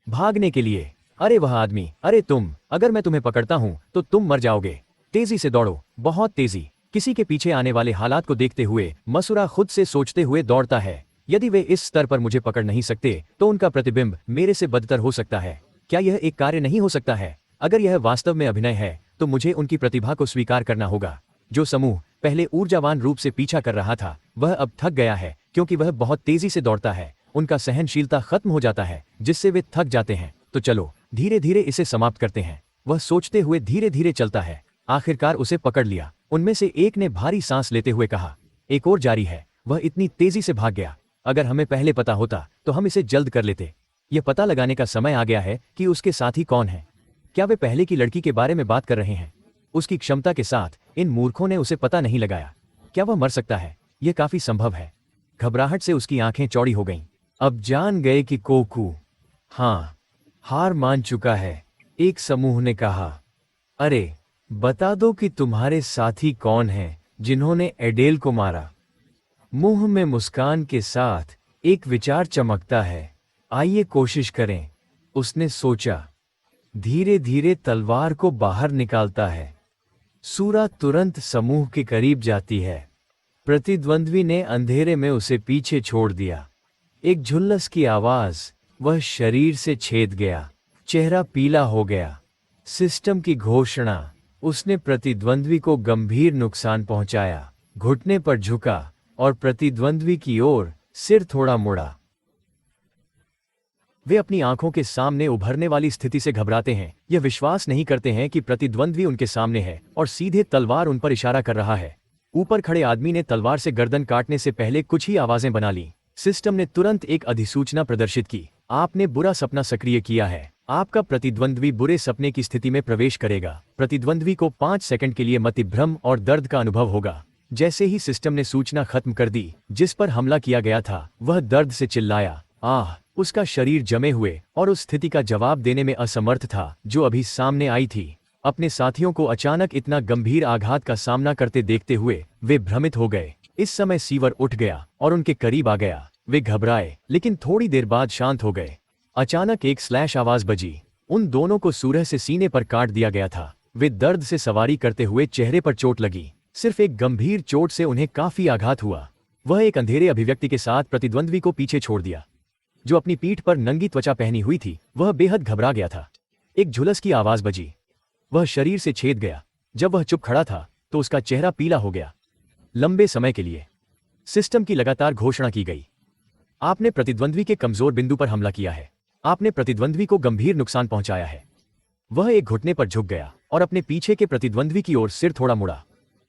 Speaker 1: भागने के लिए, अरे वह आदमी, अरे तुम, अगर मैं तुम्हें पकड़ता हूं तो तुम मर जाओगे। तेजी से दौड़ो, बहुत तेजी। किसी के पीछे आने वाले हालात को देखते हुए मसूरा खुद से सोचते हुए दौड़ता है, यदि वे इस स्तर पर मुझे पकड़ नहीं सकते तो उनका प्रतिबिंब मेरे से बदतर हो सकता है। क्या यह एक कार्य नहीं हो सकता है? अगर यह वास्तव में अभिनय है तो मुझे उनकी प्रतिभा को स्वीकार करना होगा। जो समूह पहले ऊर्जावान रूप से पीछा कर रहा था, वह अब थक गया है क्योंकि वह बहुत तेजी से दौड़ता है। उनका सहनशीलता खत्म हो जाता है, जिससे वे थक जाते हैं। तो चलो धीरे धीरे इसे समाप्त करते हैं। वह सोचते हुए धीरे धीरे चलता है। आखिरकार उसे पकड़ लिया। उनमें से एक ने भारी सांस लेते हुए कहा, एक और जारी है। वह इतनी तेजी से भाग गया। अगर हमें पहले पता होता तो हम इसे जल्द कर लेते। यह पता लगाने का समय आ गया है कि उसके साथी कौन है। क्या वे पहले की लड़की के बारे में बात कर रहे हैं? उसकी क्षमता के साथ इन मूर्खों ने उसे पता नहीं लगाया। क्या वह मर सकता है? यह काफी संभव है। घबराहट से उसकी आंखें चौड़ी हो गईं। अब जान गए कि कोकू हाँ हार मान चुका है, एक समूह ने कहा। अरे बता दो कि तुम्हारे साथी कौन हैं जिन्होंने एडेल को मारा। मुंह में मुस्कान के साथ एक विचार चमकता है। आइए कोशिश करें, उसने सोचा। धीरे धीरे तलवार को बाहर निकालता है। सूरा तुरंत समूह के करीब जाती है। प्रतिद्वंद्वी ने अंधेरे में उसे पीछे छोड़ दिया। एक झुल्लस की आवाज, वह शरीर से छेद गया, चेहरा पीला हो गया। सिस्टम की घोषणा, उसने प्रतिद्वंद्वी को गंभीर नुकसान पहुंचाया। घुटने पर झुका और प्रतिद्वंद्वी की ओर सिर थोड़ा मुड़ा। वे अपनी आंखों के सामने उभरने वाली स्थिति से घबराते हैं। यह विश्वास नहीं करते हैं कि प्रतिद्वंद्वी उनके सामने है और सीधे तलवार उन पर इशारा कर रहा है। ऊपर खड़े आदमी ने तलवार से गर्दन काटने से पहले कुछ ही आवाजें बना ली। सिस्टम ने तुरंत एक अधिसूचना प्रदर्शित की। आपने बुरा सपना सक्रिय किया है। आपका प्रतिद्वंद्वी बुरे सपने की स्थिति में प्रवेश करेगा। प्रतिद्वंद्वी को 5 सेकंड के लिए मतिभ्रम और दर्द का अनुभव होगा। जैसे ही सिस्टम ने सूचना खत्म कर दी, जिस पर हमला किया गया था वह दर्द से चिल्लाया। आह! उसका शरीर जमे हुए और उस स्थिति का जवाब देने में असमर्थ था जो अभी सामने आई थी। अपने साथियों को अचानक इतना गंभीर आघात का सामना करते देखते हुए वे भ्रमित हो गए। इस समय सीवर उठ गया और उनके करीब आ गया। वे घबराए लेकिन थोड़ी देर बाद शांत हो गए। अचानक एक स्लैश आवाज बजी। उन दोनों को सूरह से सीने पर काट दिया गया था। वे दर्द से सवारी करते हुए चेहरे पर चोट लगी। सिर्फ एक गंभीर चोट से उन्हें काफी आघात हुआ। वह एक अंधेरे अभिव्यक्ति के साथ प्रतिद्वंद्वी को पीछे छोड़ दिया। जो अपनी पीठ पर नंगी त्वचा पहनी हुई थी वह बेहद घबरा गया था। एक झुलस की आवाज बजी। वह शरीर से छेद गया। जब वह चुप खड़ा था तो उसका चेहरा पीला हो गया। लंबे समय के लिए सिस्टम की लगातार घोषणा की गई। आपने प्रतिद्वंद्वी के कमजोर बिंदु पर हमला किया है। आपने प्रतिद्वंद्वी को गंभीर नुकसान पहुंचाया है। वह एक घुटने पर झुक गया और अपने पीछे के प्रतिद्वंद्वी की ओर सिर थोड़ा मुड़ा।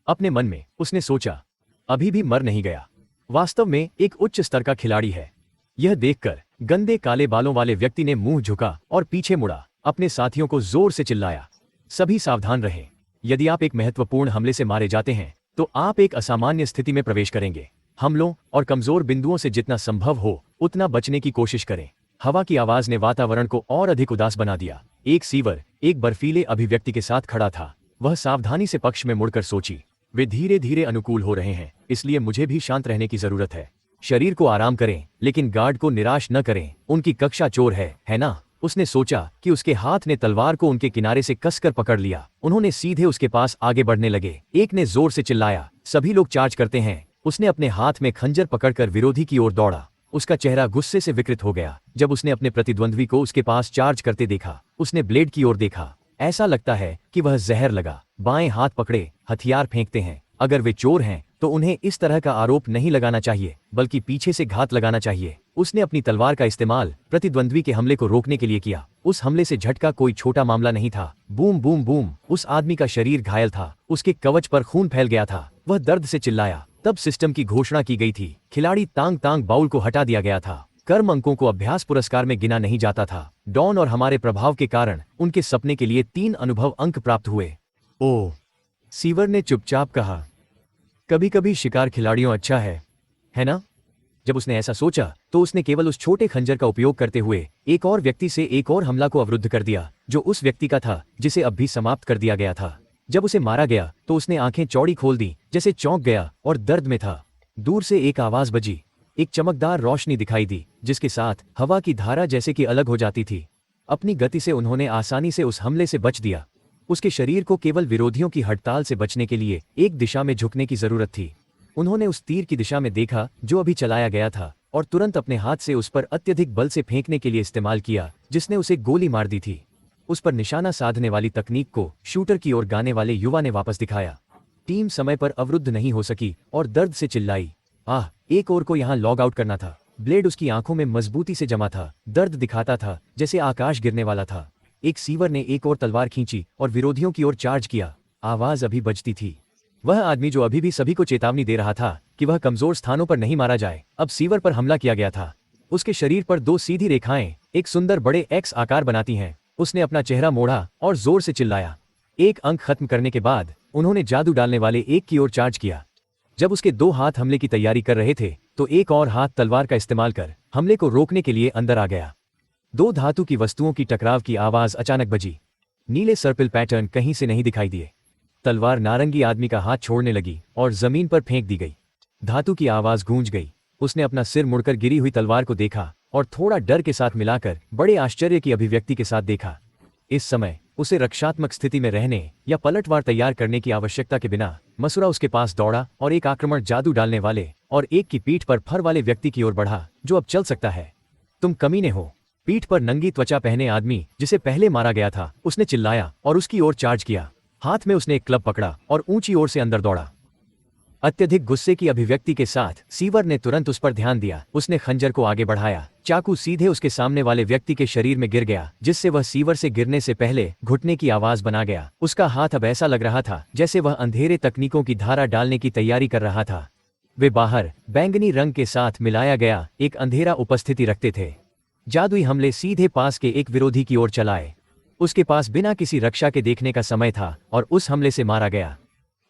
Speaker 1: अपने मन में उसने सोचा, अभी भी मर नहीं गया। वास्तव में एक उच्च स्तर का खिलाड़ी है। यह देखकर गंदे काले बालों वाले व्यक्ति ने मुंह झुका और पीछे मुड़ा। अपने साथियों को जोर से चिल्लाया, सभी सावधान रहें। यदि आप एक महत्वपूर्ण हमले से मारे जाते हैं तो आप एक असामान्य स्थिति में प्रवेश करेंगे। हमलों और कमजोर बिंदुओं से जितना संभव हो उतना बचने की कोशिश करें। हवा की आवाज ने वातावरण को और अधिक उदास बना दिया। एक सीवर एक बर्फीले अभिव्यक्ति के साथ खड़ा था। वह सावधानी से पक्ष में मुड़कर सोची, वे धीरे धीरे अनुकूल हो रहे हैं, इसलिए मुझे भी शांत रहने की जरूरत है। शरीर को आराम करें लेकिन गार्ड को निराश न करें। उनकी कक्षा चोर है ना? उसने सोचा कि उसके हाथ ने तलवार को उनके किनारे से कसकर पकड़ लिया। उन्होंने सीधे उसके पास आगे बढ़ने लगे। एक ने जोर से चिल्लाया, सभी लोग चार्ज करते हैं। उसने अपने हाथ में खंजर पकड़कर विरोधी की ओर दौड़ा। उसका चेहरा गुस्से से विकृत हो गया जब उसने अपने प्रतिद्वंद्वी को उसके पास चार्ज करते देखा। उसने ब्लेड की ओर देखा। ऐसा लगता है कि वह जहर लगा। बाएं हाथ पकड़े हथियार फेंकते हैं। अगर वे चोर हैं तो उन्हें इस तरह का आरोप नहीं लगाना चाहिए बल्कि पीछे से घात लगाना चाहिए। उसने अपनी तलवार का इस्तेमाल प्रतिद्वंद्वी के हमले को रोकने के लिए किया। उस हमले से झटका कोई छोटा मामला नहीं था। Boom boom boom. उस आदमी का शरीर घायल था। उसके कवच पर खून फैल गया था। वह दर्द से चिल्लाया। तब सिस्टम की घोषणा की गई थी। खिलाड़ी तांग तांग बाउल को हटा दिया गया था। कर्म अंकों को अभ्यास पुरस्कार में गिना नहीं जाता था। डॉन और हमारे प्रभाव के कारण उनके सपने के लिए 3 अनुभव अंक प्राप्त हुए। ओह, सीवर ने चुपचाप कहा। कभी कभी शिकार खिलाड़ियों अच्छा है ना? जब उसने ऐसा सोचा तो उसने केवल उस छोटे खंजर का उपयोग करते हुए एक और व्यक्ति से एक और हमला को अवरुद्ध कर दिया जो उस व्यक्ति का था जिसे अब भी समाप्त कर दिया गया था। जब उसे मारा गया तो उसने आंखें चौड़ी खोल दी जैसे चौंक गया और दर्द में था। दूर से एक आवाज बजी। एक चमकदार रोशनी दिखाई दी जिसके साथ हवा की धारा जैसे कि अलग हो जाती थी। अपनी गति से उन्होंने आसानी से उस हमले से बच दिया। उसके शरीर को केवल विरोधियों की हड़ताल से बचने के लिए एक दिशा में झुकने की जरूरत थी। उन्होंने उस तीर की दिशा में देखा जो अभी चलाया गया था और तुरंत अपने हाथ से उस पर अत्यधिक बल से फेंकने के लिए इस्तेमाल किया जिसने उसे गोली मार दी थी। उस पर निशाना साधने वाली तकनीक को शूटर की ओर गाने वाले युवा ने वापस दिखाया। टीम समय पर अवरुद्ध नहीं हो सकी और दर्द से चिल्लाई, आह! एक और को यहाँ लॉग आउट करना था। ब्लेड उसकी आंखों में मजबूती से जमा था। दर्द दिखाता था जैसे आकाश गिरने वाला था। एक सीवर ने एक और तलवार खींची और विरोधियों की ओर चार्ज किया। आवाज अभी बजती थी। वह आदमी जो अभी भी सभी को चेतावनी दे रहा था कि वह कमजोर स्थानों पर नहीं मारा जाए। अब सीवर पर हमला किया गया था। उसके शरीर पर 2 सीधी रेखाएं एक सुंदर बड़े एक्स आकार बनाती हैं। उसने अपना चेहरा मोड़ा और जोर से चिल्लाया। एक अंक खत्म करने के बाद उन्होंने जादू डालने वाले एक की ओर चार्ज किया। जब उसके 2 हाथ हमले की तैयारी कर रहे थे तो एक और हाथ तलवार का इस्तेमाल कर हमले को रोकने के लिए अंदर आ गया। 2 धातु की वस्तुओं की टकराव की आवाज अचानक बजी। नीले सर्पिल पैटर्न कहीं से नहीं दिखाई दिए। तलवार नारंगी आदमी का हाथ छोड़ने लगी और जमीन पर फेंक दी गई। धातु की आवाज गूंज गई। उसने अपना सिर मुड़कर गिरी हुई तलवार को देखा और थोड़ा डर के साथ मिलाकर बड़े आश्चर्य की अभिव्यक्ति के साथ देखा। इस समय उसे रक्षात्मक स्थिति में रहने या पलटवार तैयार करने की आवश्यकता के बिना मसूरा उसके पास दौड़ा और एक आक्रमण जादू डालने वाले और एक की पीठ पर फर वाले व्यक्ति की ओर बढ़ा जो अब चल सकता है। तुम कमीने हो। पीठ पर नंगी त्वचा पहने आदमी जिसे पहले मारा गया था उसने चिल्लाया और उसकी ओर चार्ज किया। हाथ में उसने एक क्लब पकड़ा और ऊंची ओर से अंदर दौड़ा। अत्यधिक गुस्से की अभिव्यक्ति के साथ सीवर ने तुरंत उस पर ध्यान दिया। उसने खंजर को आगे बढ़ाया। चाकू सीधे उसके सामने वाले व्यक्ति के शरीर में गिर गया जिससे वह सीवर से गिरने से पहले घुटने की आवाज बना गया। उसका हाथ अब ऐसा लग रहा था जैसे वह अंधेरे तकनीकों की धारा डालने की तैयारी कर रहा था। वे बाहर बैंगनी रंग के साथ मिलाया गया एक अंधेरा उपस्थिति रखते थे। जादुई हमले सीधे पास के एक विरोधी की ओर चलाए। उसके पास बिना किसी रक्षा के देखने का समय था और उस हमले से मारा गया।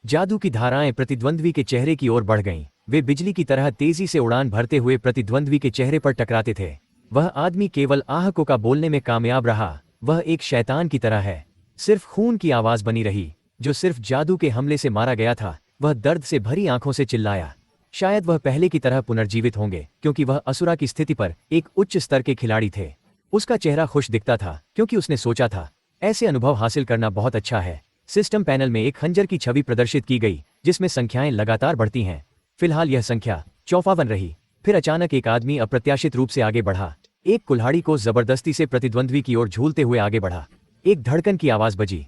Speaker 1: जादू की धाराएं प्रतिद्वंद्वी के चेहरे की ओर बढ़ गईं। वे बिजली की तरह तेजी से उड़ान भरते हुए प्रतिद्वंद्वी के चेहरे पर टकराते थे। वह आदमी केवल आहको का बोलने में कामयाब रहा। वह एक शैतान की तरह है। सिर्फ खून की आवाज बनी रही। जो सिर्फ जादू के हमले से मारा गया था वह दर्द से भरी आंखों से चिल्लाया। शायद वह पहले की तरह पुनर्जीवित होंगे क्योंकि वह असुरा की स्थिति पर एक उच्च स्तर के खिलाड़ी थे। उसका चेहरा खुश दिखता था क्योंकि उसने सोचा था ऐसे अनुभव हासिल करना बहुत अच्छा है। सिस्टम पैनल में एक खंजर की छवि प्रदर्शित की गई जिसमें संख्याएं लगातार बढ़ती हैं। फिलहाल यह संख्या 54 रही। फिर अचानक एक आदमी अप्रत्याशित रूप से आगे बढ़ा। एक कुल्हाड़ी को जबरदस्ती से प्रतिद्वंद्वी की ओर झूलते हुए आगे बढ़ा। एक धड़कन की आवाज बजी।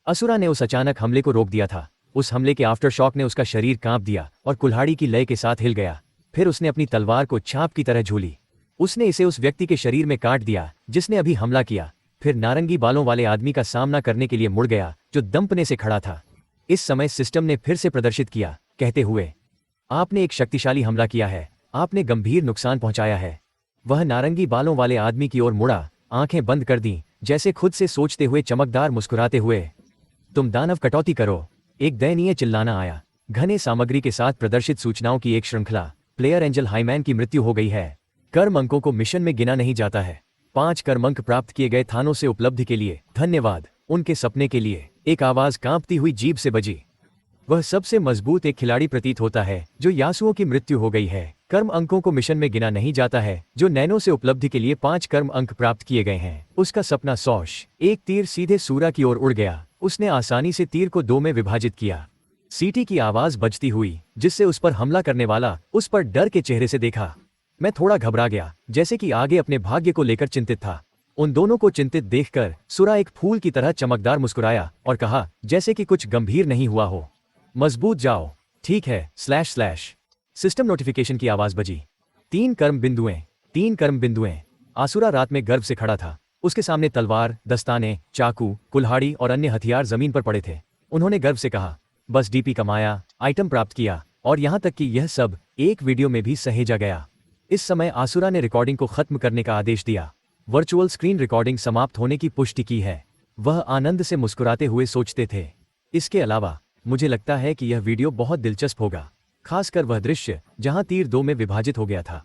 Speaker 1: असुरा ने उस अचानक हमले को रोक दिया था। उस हमले के आफ्टर शॉक ने उसका शरीर कांप दिया और कुल्हाड़ी की लय के साथ हिल गया। फिर उसने अपनी तलवार को छाप की तरह झूली। उसने इसे उस व्यक्ति के शरीर में काट दिया जिसने अभी हमला किया। फिर नारंगी बालों वाले आदमी का सामना करने के लिए मुड़ गया जो दंपने से खड़ा था। इस समय सिस्टम ने फिर से प्रदर्शित किया कहते हुए, आपने एक शक्तिशाली हमला किया है। आपने गंभीर नुकसान पहुंचाया है। वह नारंगी बालों वाले आदमी की ओर मुड़ा, आंखें बंद कर दी जैसे खुद से सोचते हुए चमकदार मुस्कुराते हुए, तुम दानव कटौती करो। एक दयनीय चिल्लाना आया। घने सामग्री के साथ प्रदर्शित सूचनाओं की एक श्रृंखला। प्लेयर एंजल हाईमैन की मृत्यु हो गई है। कर्म अंकों को मिशन में गिना नहीं जाता है। 5 कर्म अंक प्राप्त किए गए थानों से उपलब्धि के लिए धन्यवाद। उनके सपने के लिए। एक आवाज कांपती हुई जीभ से बजी। वह सबसे मजबूत एक खिलाड़ी प्रतीत होता है जो यासुओं की मृत्यु हो गई है। कर्म अंकों को मिशन में गिना नहीं जाता है जो नैनो से उपलब्धि के लिए 5 कर्म अंक प्राप्त किए गए हैं। उसका सपना सौश। एक तीर सीधे सूरा की ओर उड़ गया। उसने आसानी से तीर को 2 में विभाजित किया। सीटी की आवाज बजती हुई जिससे उस पर हमला करने वाला उस पर डर के चेहरे से देखा। मैं थोड़ा घबरा गया जैसे कि आगे अपने भाग्य को लेकर चिंतित था। उन दोनों को चिंतित देखकर सूरा एक फूल की तरह चमकदार मुस्कुराया और कहा जैसे कि कुछ गंभीर नहीं हुआ हो। मजबूत जाओ। ठीक है / सिस्टम नोटिफिकेशन की आवाज बजी। 3 कर्म बिंदुएं। 3 कर्म बिंदुएं। आसुरा रात में गर्व से खड़ा था। उसके सामने तलवार, दस्ताने, चाकू, कुल्हाड़ी और अन्य हथियार जमीन पर पड़े थे। उन्होंने गर्व से कहा, बस डीपी कमाया, आइटम प्राप्त किया और यहां तक कि यह सब एक वीडियो में भी सहेजा गया। इस समय आसुरा ने रिकॉर्डिंग को खत्म करने का आदेश दिया। वर्चुअल स्क्रीन रिकॉर्डिंग समाप्त होने की पुष्टि की है। वह आनंद से मुस्कुराते हुए सोचते थे, इसके अलावा मुझे लगता है कि यह वीडियो बहुत दिलचस्प होगा, खासकर वह दृश्य जहां तीर 2 में विभाजित हो गया था।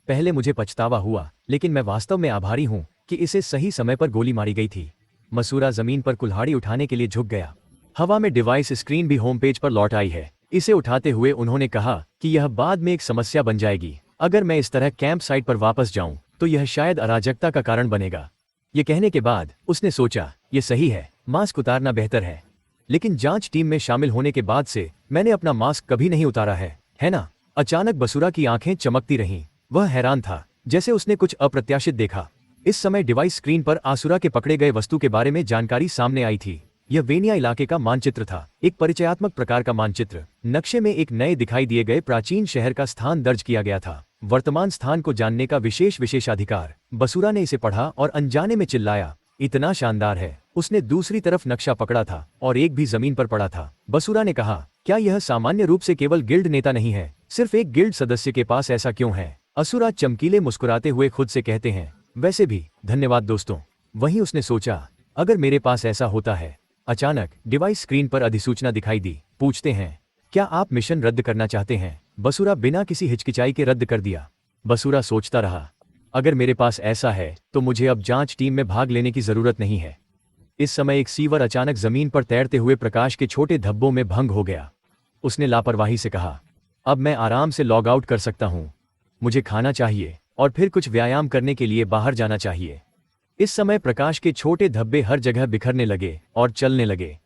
Speaker 1: पहले मुझे पछतावा हुआ लेकिन मैं वास्तव में आभारी हूं कि इसे सही समय पर गोली मारी गई थी। मसूरा जमीन पर कुल्हाड़ी उठाने के लिए झुक गया। हवा में डिवाइस स्क्रीन भी होम पेज पर लौट आई है। इसे उठाते हुए उन्होंने कहा कि यह बाद में एक समस्या बन जाएगी। अगर मैं इस तरह कैंप साइट पर वापस जाऊं तो यह शायद अराजकता का कारण बनेगा। ये कहने के बाद उसने सोचा, यह सही है, मास्क उतारना बेहतर है। लेकिन जांच टीम में शामिल होने के बाद से मैंने अपना मास्क कभी नहीं उतारा है ना? अचानक बसुरा की आंखें चमकती रहीं। वह हैरान था, जैसे उसने कुछ अप्रत्याशित देखा। इस समय डिवाइस स्क्रीन पर आसुरा के पकड़े गए वस्तु के बारे में जानकारी सामने आई थी। यह वेनिया इलाके का मानचित्र था, एक परिचयात्मक प्रकार का मानचित्र। नक्शे में एक नए दिखाई दिए गए प्राचीन शहर का स्थान दर्ज किया गया था। वर्तमान स्थान को जानने का विशेषाधिकार। बसुरा ने इसे पढ़ा और अनजाने में चिल्लाया, इतना शानदार है। उसने दूसरी तरफ नक्शा पकड़ा था और एक भी जमीन पर पड़ा था। बसुरा ने कहा, क्या यह सामान्य रूप से केवल गिल्ड नेता नहीं है? सिर्फ एक गिल्ड सदस्य के पास ऐसा क्यों है? असुरा चमकीले मुस्कुराते हुए खुद से कहते हैं। वैसे भी धन्यवाद दोस्तों। वहीं उसने सोचा, अगर मेरे पास ऐसा होता है। अचानक डिवाइस स्क्रीन पर अधिसूचना दिखाई दी। पूछते हैं, क्या आप मिशन रद्द करना चाहते हैं? बसुरा बिना किसी हिचकिचाई के रद्द कर दिया। बसुरा सोचता रहा, अगर मेरे पास ऐसा है तो मुझे अब जांच टीम में भाग लेने की जरूरत नहीं है। इस समय एक सीवर अचानक जमीन पर तैरते हुए प्रकाश के छोटे धब्बों में भंग हो गया। उसने लापरवाही से कहा, अब मैं आराम से लॉग आउट कर सकता हूं। मुझे खाना चाहिए और फिर कुछ व्यायाम करने के लिए बाहर जाना चाहिए। इस समय प्रकाश के छोटे धब्बे हर जगह बिखरने लगे और चलने लगे।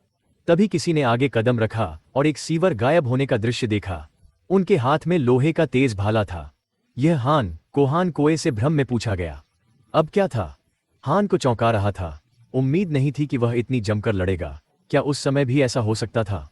Speaker 1: तभी किसी ने आगे कदम रखा और एक सीवर गायब होने का दृश्य देखा। उनके हाथ में लोहे का तेज भाला था। यह हान कोहान कोए से भ्रम में पूछा गया। अब क्या था? हान को चौंका रहा था। उम्मीद नहीं थी कि वह इतनी जमकर लड़ेगा। क्या उस समय भी ऐसा हो सकता था?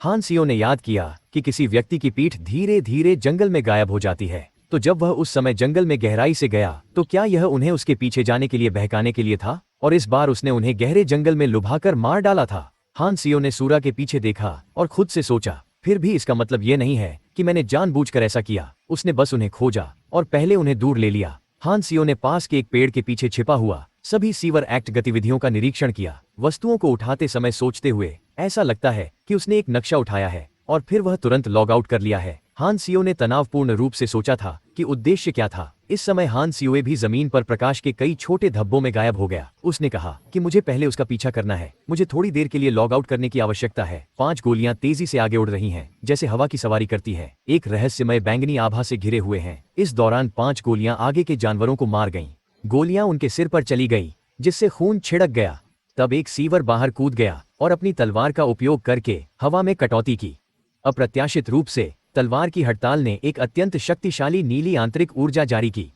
Speaker 1: हान सियो ने याद किया कि किसी व्यक्ति की पीठ धीरे धीरे जंगल में गायब हो जाती है। तो जब वह उस समय जंगल में गहराई से गया तो क्या यह उन्हें उसके पीछे जाने के लिए बहकाने के लिए था? और इस बार उसने उन्हें गहरे जंगल में लुभाकर मार डाला था। हान सियो ने सूरा के पीछे देखा और खुद से सोचा, फिर भी इसका मतलब यह नहीं है कि मैंने जानबूझकर ऐसा किया। उसने बस उन्हें खोजा और पहले उन्हें दूर ले लिया। हान सियो ने पास के एक पेड़ के पीछे छिपा हुआ सभी सीवर एक्ट गतिविधियों का निरीक्षण किया। वस्तुओं को उठाते समय सोचते हुए ऐसा लगता है कि उसने एक नक्शा उठाया है और फिर वह तुरंत लॉग आउट कर लिया है। हान सियो ने तनावपूर्ण रूप से सोचा था कि उद्देश्य क्या था। इस समय हान सियोए भी जमीन पर प्रकाश के कई छोटे धब्बों में गायब हो गया। उसने कहा कि मुझे पहले उसका पीछा करना है। मुझे थोड़ी देर के लिए लॉग आउट करने की आवश्यकता है। 5 गोलियां तेजी से आगे उड़ रही हैं, जैसे हवा की सवारी करती है। एक रहस्यमय बैंगनी आभा से घिरे हुए हैं। इस दौरान 5 गोलियां आगे के जानवरों को मार गईं। गोलियां उनके सिर पर चली गईं, जिससे खून छिड़क गया। तब एक सीवर बाहर कूद गया और अपनी तलवार का उपयोग करके हवा में कटौती की। अप्रत्याशित रूप से तलवार की हड़ताल ने एक अत्यंत शक्तिशाली नीली आंतरिक ऊर्जा जारी की।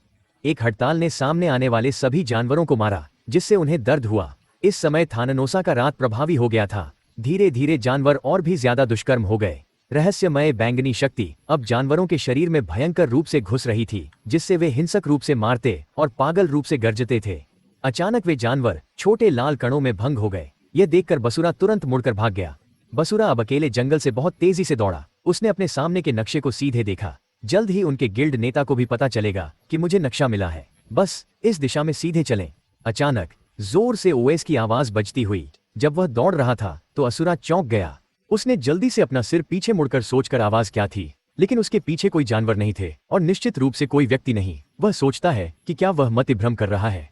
Speaker 1: एक हड़ताल ने सामने आने वाले सभी जानवरों को मारा, जिससे उन्हें दर्द हुआ। इस समय थाननोसा का रात प्रभावी हो गया था। धीरे धीरे जानवर और भी ज्यादा दुष्कर्म हो गए। रहस्यमय बैंगनी शक्ति अब जानवरों के शरीर में भयंकर रूप से घुस रही थी, जिससे वे हिंसक रूप से मारते और पागल रूप से गरजते थे। अचानक वे जानवर छोटे लाल कणों में भंग हो गए। यह देखकर बसुरा तुरंत मुड़कर भाग गया। बसुरा अब अकेले जंगल से बहुत तेजी से दौड़ा। उसने अपने सामने के नक्शे को सीधे देखा। जल्द ही उनके गिल्ड नेता को भी पता चलेगा कि मुझे नक्शा मिला है, बस इस दिशा में सीधे चलें। अचानक जोर से ओएस की आवाज बजती हुई। जब वह दौड़ रहा था तो असुरा चौंक गया। उसने जल्दी से अपना सिर पीछे मुड़कर सोचकर आवाज क्या थी, लेकिन उसके पीछे कोई जानवर नहीं थे और निश्चित रूप से कोई व्यक्ति नहीं। वह सोचता है कि क्या वह मतिभ्रम कर रहा है।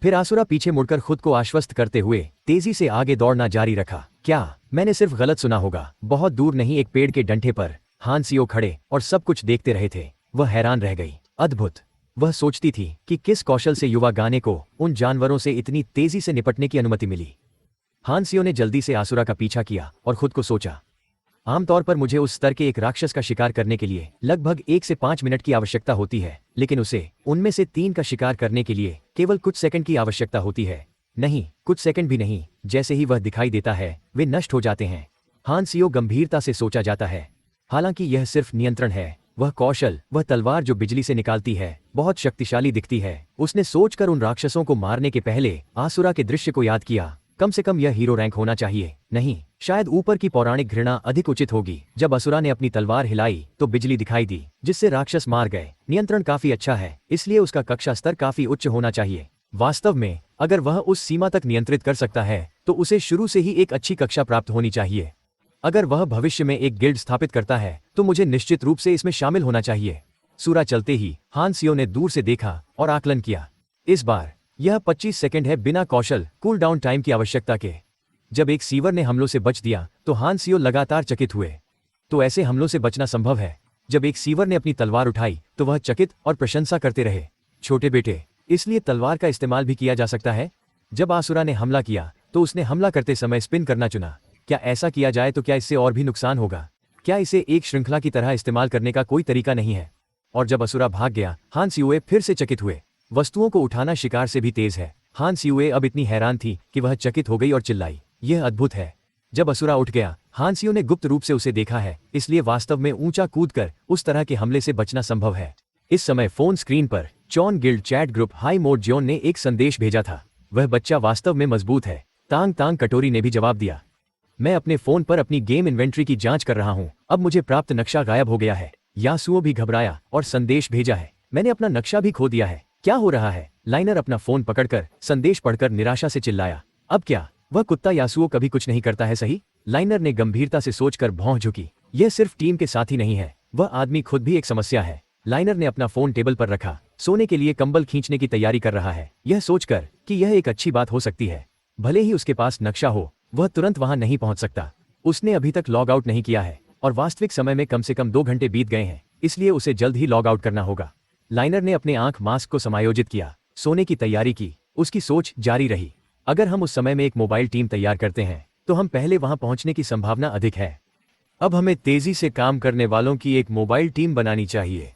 Speaker 1: फिर आसुरा पीछे मुड़कर खुद को आश्वस्त करते हुए तेजी से आगे दौड़ना जारी रखा। क्या मैंने सिर्फ गलत सुना होगा? बहुत दूर नहीं, एक पेड़ के डंठे पर हान सियो खड़े और सब कुछ देखते रहे थे। वह हैरान रह गई। अद्भुत। वह सोचती थी कि किस कौशल से युवा गाने को उन जानवरों से इतनी तेजी से निपटने की अनुमति मिली। हान सियो ने जल्दी से आसुरा का पीछा किया और खुद को सोचा, आमतौर पर मुझे उस स्तर के एक राक्षस का शिकार करने के लिए लगभग 1 से 5 मिनट की आवश्यकता होती है, लेकिन उसे उनमें से 3 का शिकार करने के लिए केवल कुछ सेकंड की आवश्यकता होती है। नहीं, कुछ सेकंड भी नहीं, जैसे ही वह दिखाई देता है वे नष्ट हो जाते हैं। हान सियो गंभीरता से सोचा जाता है। हालांकि यह सिर्फ नियंत्रण है। वह कौशल, वह तलवार जो बिजली से निकालती है, बहुत शक्तिशाली दिखती है। उसने सोचकर उन राक्षसों को मारने के पहले आसुरा के दृश्य को याद किया। कम से कम यह हीरो रैंक होना चाहिए। नहीं, शायद ऊपर की पौराणिक घृणा अधिक उचित होगी। जब असुरा ने अपनी तलवार हिलाई तो बिजली दिखाई दी, जिससे राक्षस मार गए। नियंत्रण काफी अच्छा है, इसलिए उसका कक्षा स्तर काफी उच्च होना चाहिए। वास्तव में अगर वह उस सीमा तक नियंत्रित कर सकता है तो उसे शुरू से ही एक अच्छी कक्षा प्राप्त होनी चाहिए। अगर वह भविष्य में एक गिल्ड स्थापित करता है तो मुझे निश्चित रूप से इसमें शामिल होना चाहिए। सूरा चलते ही हान सियो ने दूर से देखा और आकलन किया। इस बार यह 25 सेकंड है बिना कौशल कूल डाउन टाइम की आवश्यकता के। जब एक सीवर ने हमलों से बच दिया तो हान सियो लगातार चकित हुए। तो ऐसे हमलों से बचना संभव है? जब एक सीवर ने अपनी तलवार उठाई तो वह चकित और प्रशंसा करते रहे। छोटे बेटे, इसलिए तलवार का इस्तेमाल भी किया जा सकता है। जब आसुरा ने हमला किया तो उसने हमला करते समय स्पिन करना चुना। क्या ऐसा किया जाए तो क्या इससे और भी नुकसान होगा? क्या इसे एक श्रृंखला की तरह इस्तेमाल करने का कोई तरीका नहीं है? और जब असुरा भाग गया, हान सियोए फिर से चकित हुए। वस्तुओं को उठाना शिकार से भी तेज है। हान सियोए अब इतनी हैरान थी कि वह चकित हो गई और चिल्लाई, यह अद्भुत है। जब असुरा उठ गया, हान सियो ने गुप्त रूप से उसे देखा है, इसलिए वास्तव में ऊंचा कूदकर उस तरह के हमले से बचना संभव है। इस समय फोन स्क्रीन पर चॉन गिल्ड चैट ग्रुप हाई मोड जोन ने एक संदेश भेजा था। वह बच्चा वास्तव में मजबूत है। तांग तांग कटोरी ने भी जवाब दिया, मैं अपने फोन पर अपनी गेम इन्वेंट्री की जांच कर रहा हूं। अब मुझे प्राप्त नक्शा गायब हो गया है। यासुओ भी घबराया और संदेश भेजा है, मैंने अपना नक्शा भी खो दिया है, क्या हो रहा है? लाइनर अपना फोन पकड़कर संदेश पढ़कर निराशा से चिल्लाया। अब क्या? वह कुत्ता यासुओ कभी कुछ नहीं करता है सही? लाइनर ने गंभीरता से सोचकर भौं झुकी। यह सिर्फ टीम के साथ ही नहीं है, वह आदमी खुद भी एक समस्या है। लाइनर ने अपना फोन टेबल पर रखा, सोने के लिए कंबल खींचने की तैयारी कर रहा है, यह सोचकर कि यह एक अच्छी बात हो सकती है। भले ही उसके पास नक्शा हो, वह तुरंत वहां नहीं पहुंच सकता। उसने अभी तक लॉग आउट नहीं किया है और वास्तविक समय में कम से कम 2 घंटे बीत गए हैं, इसलिए उसे जल्द ही लॉग आउट करना होगा। लाइनर ने अपने आंख मास्क को समायोजित किया, सोने की तैयारी की, उसकी सोच जारी रही। अगर हम उस समय में एक मोबाइल टीम तैयार करते हैं तो हम पहले वहां पहुंचने की संभावना अधिक है। अब हमें तेजी से काम करने वालों की एक मोबाइल टीम बनानी चाहिए।